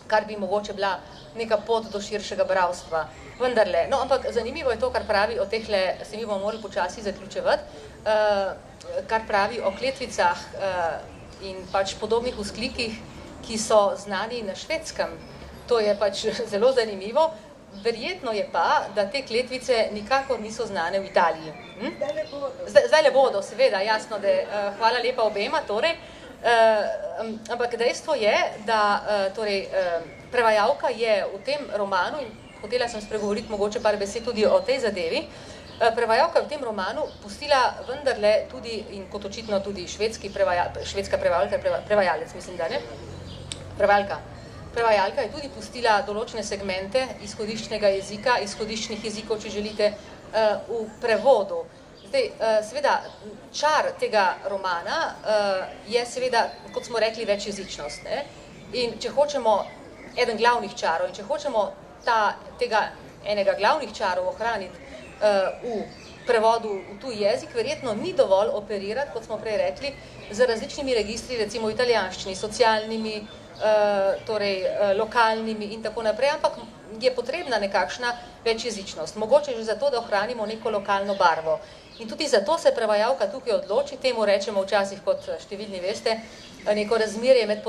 Kar bi mogoče bila neka pot do širšega bralstva. Vendarle. No, ampak zanimivo je to, kar pravi o tehle, se mi bomo morali počasi zaključevati, kar pravi o kletvicah in pač podobnih vzklikih, ki so znani na švedskem. To je pač zelo zanimivo. Verjetno je pa, da te kletvice nikakor niso znane v Italiji. Zdaj le bodo, seveda, jasno, da hvala lepa obema, torej. Ampak dejstvo je, da torej, prevajalka je v tem romanu, in hotela sem spregovoriti mogoče par besed tudi o tej zadevi, prevajalka v tem romanu pustila vendarle tudi, in kot očitno tudi švedska prevajalec, mislim, da ne, prevajalka je tudi pustila določene segmente izhodiščnega jezika, izhodiščnih jezikov, če želite, v prevodu. Zdaj, seveda, čar tega romana je seveda, kot smo rekli, večjezičnost. Ne? In če hočemo eden glavnih čarov, in če hočemo tega enega glavnih čarov ohraniti v prevodu v tuj jezik, verjetno ni dovolj operirati, kot smo prej rekli, z različnimi registri, recimo v italijanščini, socialnimi, torej lokalnimi in tako naprej, ampak je potrebna nekakšna večjezičnost. Mogoče že zato, da ohranimo neko lokalno barvo. In tudi zato se prevajalka tukaj odloči, temu rečemo včasih, kot številni veste, neko razmerje med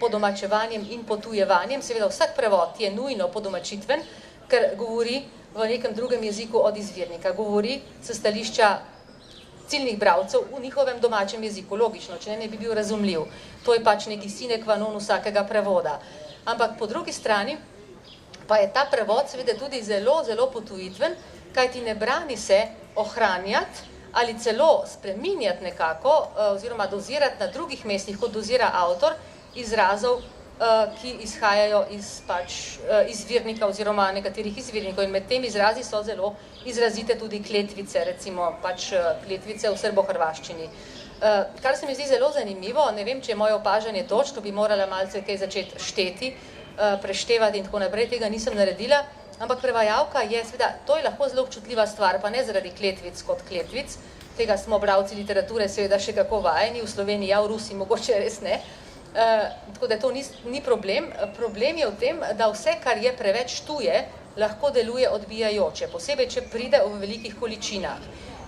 podomačevanjem in potujevanjem. Seveda vsak prevod je nujno podomačitven, ker govori v nekem drugem jeziku od izvirnika. Govori s stališča ciljnih bralcev v njihovem domačem jeziku, logično, če ne bi bil razumljiv. To je pač neki sine qua non vsakega prevoda. Ampak po drugi strani pa je ta prevod seveda tudi zelo, zelo potujitven, kajti ne brani se ohranjati ali celo spreminjati nekako, oziroma dozirati na drugih mestih, kot dozira avtor, izrazov, ki izhajajo iz izvirnika oziroma nekaterih izvirnikov. In med tem izrazi so zelo izrazite tudi kletvice, recimo pač kletvice v srbo-hrvaščini. Kar se mi zdi zelo zanimivo, ne vem, če je moje opažanje točno, bi morala malce kaj začeti šteti, preštevati in tako naprej, tega nisem naredila, ampak prevajalka je, seveda, to je lahko zelo občutljiva stvar, pa ne zaradi kletvic kot kletvic, tega smo bralci literature seveda še kako vajeni, v Sloveniji, ja, v Rusiji mogoče res ne, tako da to ni problem. Problem je v tem, da vse, kar je preveč tuje, lahko deluje odbijajoče, posebej, če pride v velikih količinah.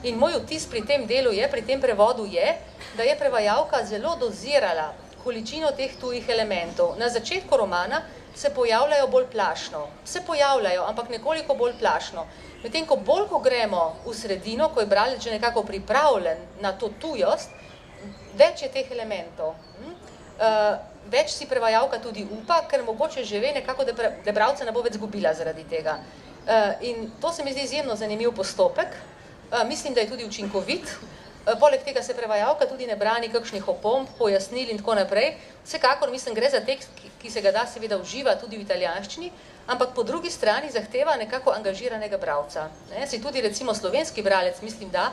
In moj vtis pri tem delu je, pri tem prevodu je, da je prevajalka zelo dozirala količino teh tujih elementov. Na začetku romana se pojavljajo bolj plašno. Se pojavljajo, ampak nekoliko bolj plašno. Medtem, ko bolj, ko gremo v sredino, ko je bralec že nekako pripravljen na to tujost, več je teh elementov. Več si prevajalka tudi upa, ker mogoče že ve nekako, da bralca ne bo več zgubila zaradi tega. In to se mi zdi izjemno zanimiv postopek. Mislim, da je tudi učinkovit. Poleg tega se prevajalka tudi ne brani kakšnih opomb, pojasnil in tako naprej. Vsekakor, mislim, gre za tekst, ki se ga da seveda uživa tudi v italijanščini, ampak po drugi strani zahteva nekako angažiranega bralca. Si tudi recimo slovenski bralec, mislim, da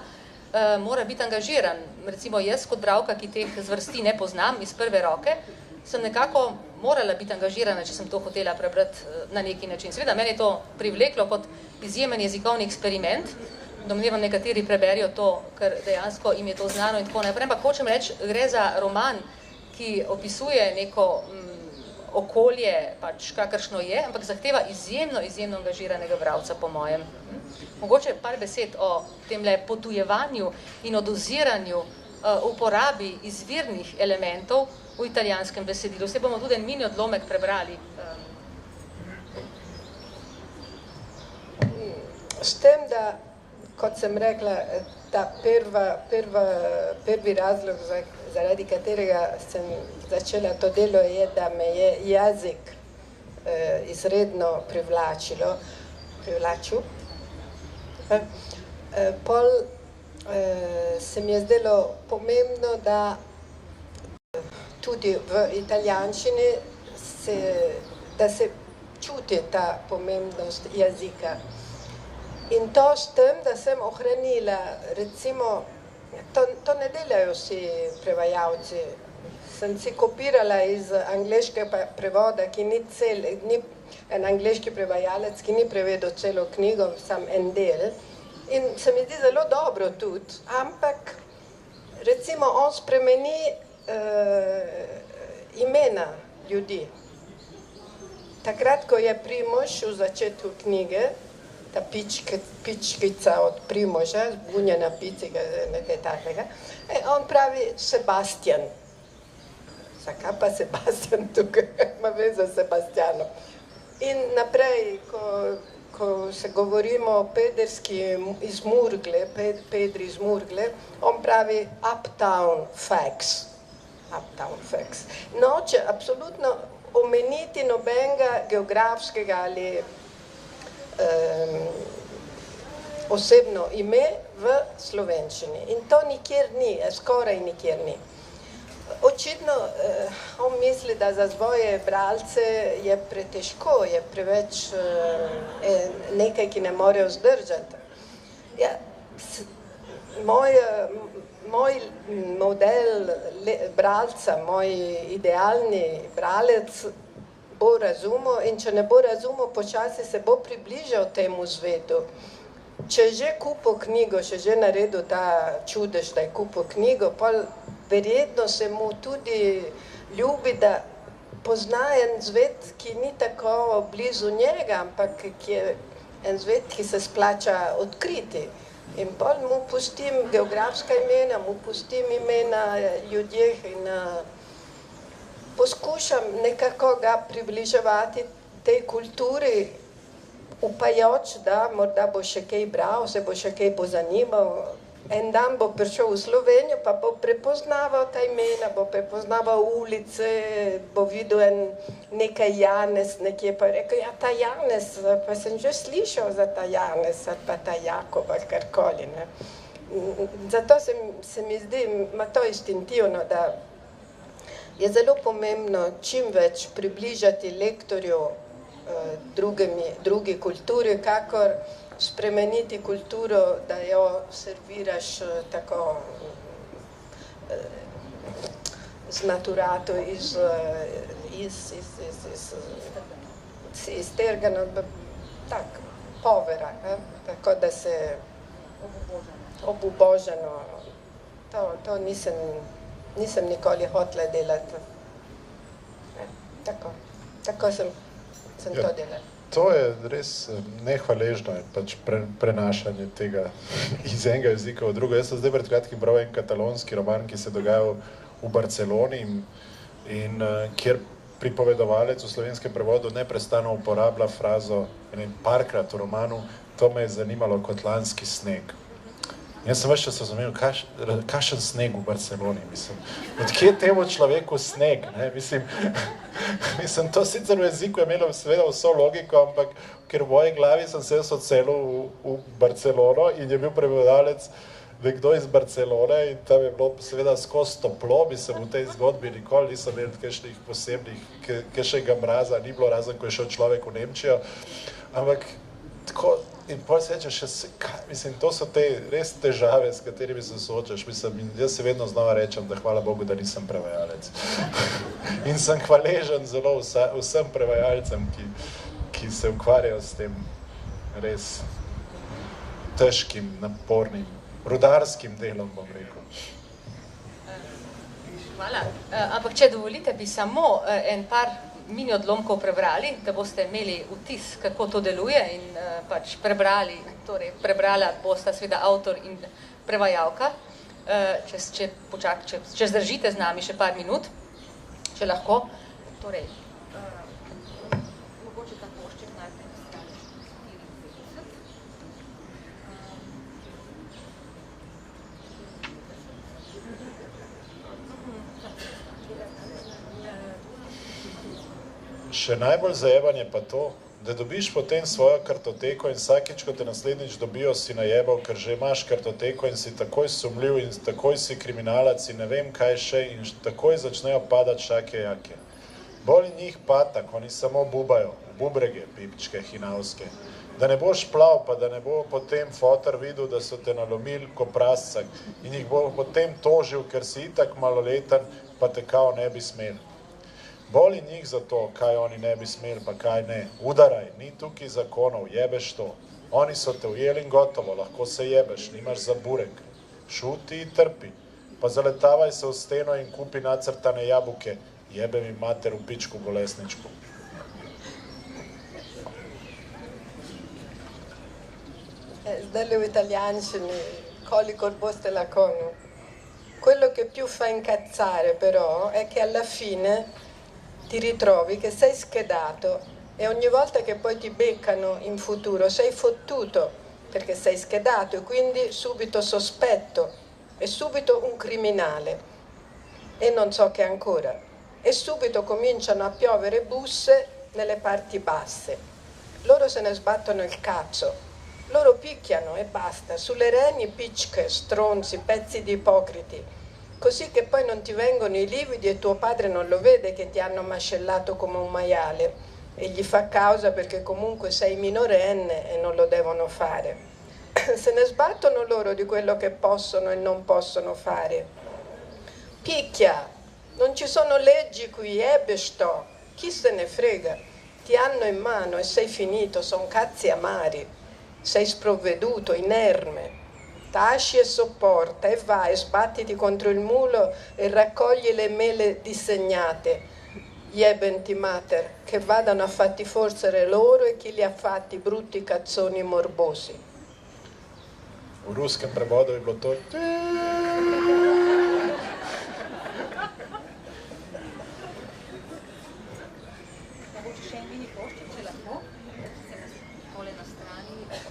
mora biti angažiran. Recimo jaz kot bralka, ki teh zvrsti ne poznam iz prve roke, sem nekako morala biti angažirana, če sem to hotela prebrati na neki način. Seveda, meni je to privleklo kot izjemen jezikovni eksperiment. Domnevam, nekateri preberijo to, ker dejansko jim je to znano in tako naprej. Ampak hočem reči, gre za roman, ki opisuje neko okolje pač kakršno je, ampak zahteva izjemno angažiranega bralca, po mojem. Mogoče par besed o temle potujevanju in o doziranju uporabi izvirnih elementov v italijanskem besedilu. Vse bomo tudi en mini odlomek prebrali. S tem, da, kot sem rekla, ta prvi razlog, zaradi katerega sem začela to delo, je, da me je jezik izredno privlačil. Pol se mi je zdelo pomembno, da tudi v italijanščini da se čuti ta pomembnost jezika. In to s tem, da sem ohranila, recimo, to ne delajo vsi prevajalci. Sem si kopirala iz angleškega prevoda, ki ni en angleški prevajalec, ki ni prevedel celo knjigo, sam en del. In se mi zdi zelo dobro tudi, ampak recimo on spremeni imena ljudi. Takrat, ko je Primož v začetku knjige, ta pičkica od Primoža, zbunjena piciga, nekaj takega, on pravi Sebastian. Zakaj pa Sebastian tukaj? Ma veze s Sebastianom. In naprej, ko se govorimo o Pederski iz Murgle, Pedri iz Murgle, on pravi Uptown Facts. Uptown Facts. Noče absolutno omeniti nobenega geografskega ali osebno ime v slovenščini. In to nikjer ni, skoraj nikjer ni. Očitno on misli, da za svoje bralce je pretežko, je preveč nekaj, ki ne morejo zdržati. Ja, moj model bralca, moj idealni bralec bo razumel in če ne bo razumel, počasi se bo približal temu svetu. Če že kupil knjigo, če že naredil ta čudež, da je kupil knjigo, pol verjetno se mu tudi ljubi, da pozna en svet, ki ni tako blizu njega, ampak ki je en svet, ki se splača odkriti. In pol mu pustim geografska imena, mu pustim imena ljudeh in poskušam nekako ga približevati tej kulturi, upajoč, da morda bo še kaj bral, se bo še kaj pozanimal. En dan bo prišel v Slovenijo, pa bo prepoznaval ta imena, bo prepoznaval ulice, bo videl nekaj Janez, nekje pa rekel, ja, ta Janez, pa sem že slišal za ta Janez, pa ta Jakob, ali karkoli, ne. Zato se mi zdi, ima to instintivno, da je zelo pomembno čim več približati lektorju drugi kulturi, kakor spremeniti kulturo, da jo serviraš tako z naturato, iztergano, tak, povera, tako da se obuboženo, to nisem nikoli hotela delati. Tako sem to delala. To je res nehvaležno, pač prenašanje tega iz enega jezika v drugo. Jaz sem zdaj pred kratkim bral en katalonski roman, ki se dogaja v Barceloni in kjer pripovedovalec v slovenskem prevodu neprestano uporablja frazo parkrat v romanu, to me je zanimalo kot lanski sneg. Jaz sem več čas razumel, kakšen sneg v Barceloni, mislim. Odkje temu človeku sneg, ne, mislim, to sicer v jeziku je imelo seveda vso logiko, ampak ker v moji glavi sem se jaz odselil v Barcelono in je bil prevodalec nekdo iz Barcelone in tam je bilo seveda skozi toplo, mislim, v tej zgodbi nikoli nisem imel kakšnih posebnih, kakšnega mraza, ni bilo razen, ko je šel človek v Nemčijo, ampak tako, in potem se reče, mislim, to so te res težave, s katerimi se soočaš, mislim, in jaz se vedno znova rečem, da hvala Bogu, da nisem prevajalec. In sem hvaležen zelo vsem prevajalcem, ki se ukvarjajo s tem res težkim, napornim, rudarskim delom, bom rekel. Hvala. Ampak če dovolite, bi samo en par mini odlomkov prebrali, da boste imeli vtis, kako to deluje in pač prebrali, torej prebrala bosta seveda avtor in prevajalka. Če zdržite z nami še par minut, če lahko, torej, mogoče ta košček najprej na strani 54. Še najbolj zajebanje pa to, da dobiš potem svojo kartoteko in vsakič, ko te naslednjič dobijo, si najebal, ker že imaš kartoteko in si takoj sumljiv in takoj si kriminalac in ne vem kaj še in takoj začnejo padati šake jake. Bolj njih patak, oni samo bubajo, bubrege, pipčke, hinavske. Da ne boš plav, pa da ne bo potem fotar videl, da so te nalomili ko prascak in jih bo potem tožil, ker si itak maloleten, pa te kao ne bi smel. Boli njih za to, kaj oni ne bi smeli, pa kaj ne. Udaraj, ni tukaj zakonov, jebeš to. Oni so te ujeli in gotovo, lahko se jebeš, nimaš za burek. Šuti in trpi. Pa zaletavaj se v steno in kupi nacrtane jabuke. Jebe mi mater v pičku bolesničku. Zdaj v italijanščini, kolikor boste lahko. Quello che più fa incazzare però è che alla fine ti ritrovi che sei schedato e ogni volta che poi ti beccano in futuro sei fottuto perché sei schedato e quindi subito sospetto e subito un criminale e non so che ancora e subito cominciano a piovere busse nelle parti basse. Loro se ne sbattono il cazzo, loro picchiano e basta, sulle reni picche, stronzi, pezzi di ipocriti. Così che poi non ti vengono i lividi e tuo padre non lo vede che ti hanno macellato come un maiale e gli fa causa perché comunque sei minorenne e non lo devono fare. Se ne sbattono loro di quello che possono e non possono fare. Picchia, non ci sono leggi qui, besto, chi se ne frega? Ti hanno in mano e sei finito, son cazzi amari, sei sprovveduto, inerme. Tasci e sopporta e vai, sbattiti contro il mulo e raccogli le mele dissegnate. Jebenti mater, che vadano a fatti forsere loro e chi li ha fatti brutti cazzoni morbosi. V ruskem prevodu je bilo to. Mogoče še en mini košček, če lahko. Tole na strani 57.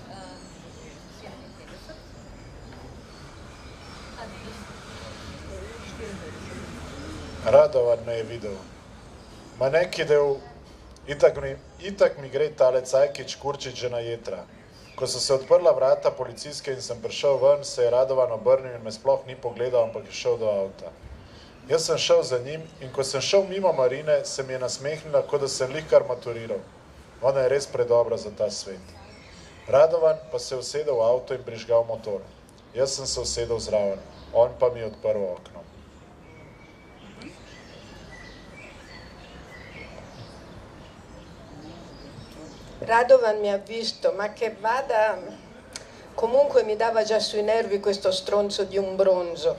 Radovan me je videl. Ma neki del, itak mi gre tale cajkič kurčič že na jetra. Ko so se odprla vrata policijske in sem prišel ven, se je Radovan obrnil in me sploh ni pogledal, ampak je šel do avta. Jaz sem šel za njim in ko sem šel mimo Marine, se mi je nasmehnila, kot da sem lihkar maturiral. Ona je res predobra za ta svet. Radovan pa se je usedel v avto in prižgal motor. Jaz sem se usedel zraven, on pa mi je odprl okno. Radovan mi ha visto, ma che vada, comunque mi dava già sui nervi questo stronzo di un bronzo.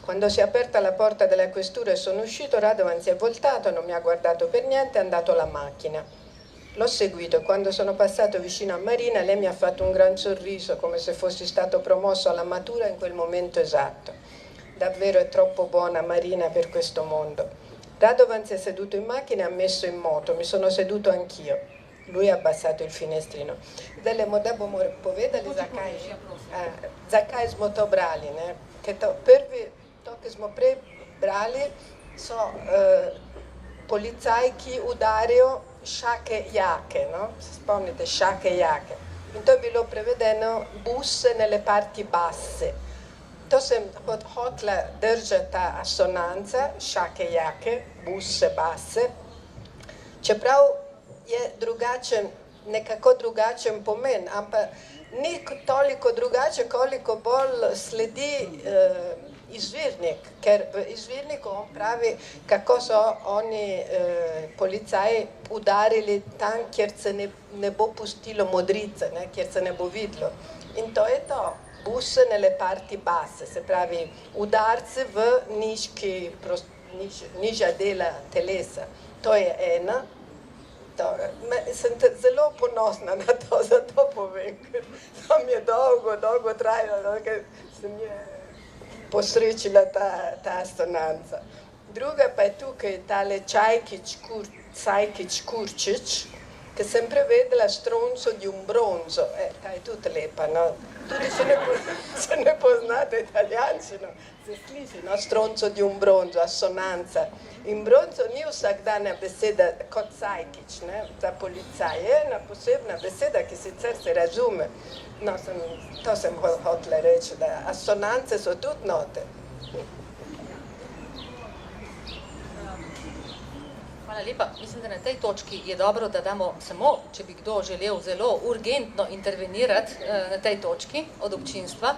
Quando si è aperta la porta della questura e sono uscito, Radovan si è voltato, non mi ha guardato per niente, è andato alla macchina. L'ho seguito e quando sono passato vicino a Marina, lei mi ha fatto un gran sorriso, come se fossi stato promosso alla matura in quel momento esatto. Davvero è troppo buona Marina per questo mondo. Radovan si è seduto in macchina e ha messo in moto, mi sono seduto anch'io. Lui ha abbassato il finestrino. Delle modabo povedali zakaj smo to brali, ne? Ker prvi, to, ki smo prej brali, so policajki udarijo šake jake, no? Se spomnite, šake jake. In to je bilo prevedeno busse nelle parti basse. To sem hotla držati ta asonanca, šake jake, busse basse. Čeprav je drugačen, nekako drugačen pomen, ampak ni toliko drugače, koliko bolj sledi izvirnik, ker v izvirniku on pravi, kako so oni policaji udarili tam, kjer se ne bo pustilo modrice, ne, kjer se ne bo videlo. In to je to, busse nelle parti basse, se pravi udarci v nižja dela telesa. To je ena Sem zelo ponosna na to, zato povem, ker to mi je dolgo trajalo, ker sem je posrečila ta sonanca. Druga pa je tukaj tale Cajkič Kurčič, ki sem prevedela Stronzo di un bronzo, ta je tudi lepa, no. Tudi če ne poznate italijančino, se sliši, no, Stronzo di un bronzo, assonanza. In bronzo ni vsakdana beseda kot Cajkič, ne, za policaj, je ena posebna beseda, ki sicer se razume. No, to sem hotela reči, da assonance so tudi note. Hvala lepa. Mislim, da na tej točki je dobro, da damo samo, če bi kdo želel zelo urgentno intervenirati na tej točki od občinstva.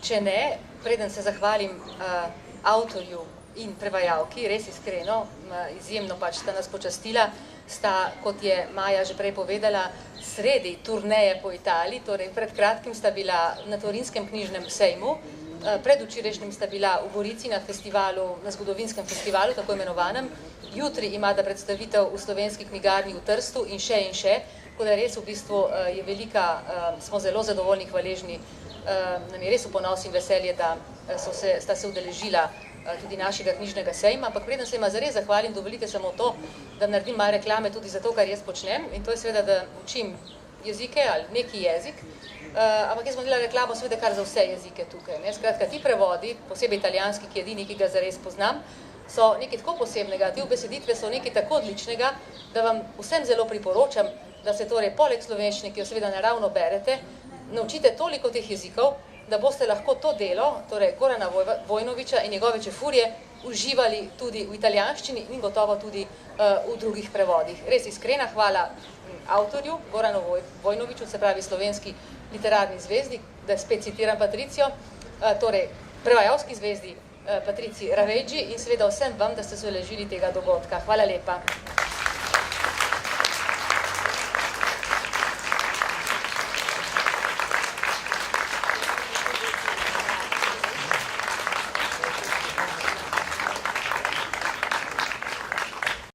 Če ne, preden se zahvalim avtorju in prevajalki, res iskreno, izjemno pač sta nas počastila, sta, kot je Maja že prej povedala, sredi turneje po Italiji, torej pred kratkim sta bila na Torinskem knjižnem sejmu, predvčerajšnjim sta bila v Gorici na festivalu, na zgodovinskem festivalu, tako imenovanem, jutri imata predstavitev v Slovenski knjigarni v Trstu in še, tako da res v bistvu je velika, smo zelo zadovoljni, hvaležni, nam je res v ponos in veselje, da sta se udeležila tudi našega knjižnega sejma, ampak preden se ima zares zahvalim, dovolite samo to, da naredim malo reklame tudi za to, kar jaz počnem, in to je seveda, da učim jezike ali neki jezik, ampak jaz bom delala reklamo seveda kar za vse jezike tukaj. Ne? Skratka, ti prevodi, posebej italijanski, ki je edini, ki ga zares poznam, so nekaj tako posebnega, te ubeseditve so nekaj tako odličnega, da vam vsem zelo priporočam, da se torej poleg slovenščine, ki jo seveda naravno berete, naučite toliko teh jezikov, da boste lahko to delo, torej Gorana Vojnovića in njegove čefurje, uživali tudi v italijanščini in gotovo tudi v drugih prevodih. Res iskrena hvala avtorju, Goranu Vojnoviću, se pravi Slovenski literarni zvezdi, da spet citiram Patricijo, torej prevajalski zvezdi Patrici Raveggi in seveda vsem vam, da ste se udeležili tega dogodka. Hvala lepa.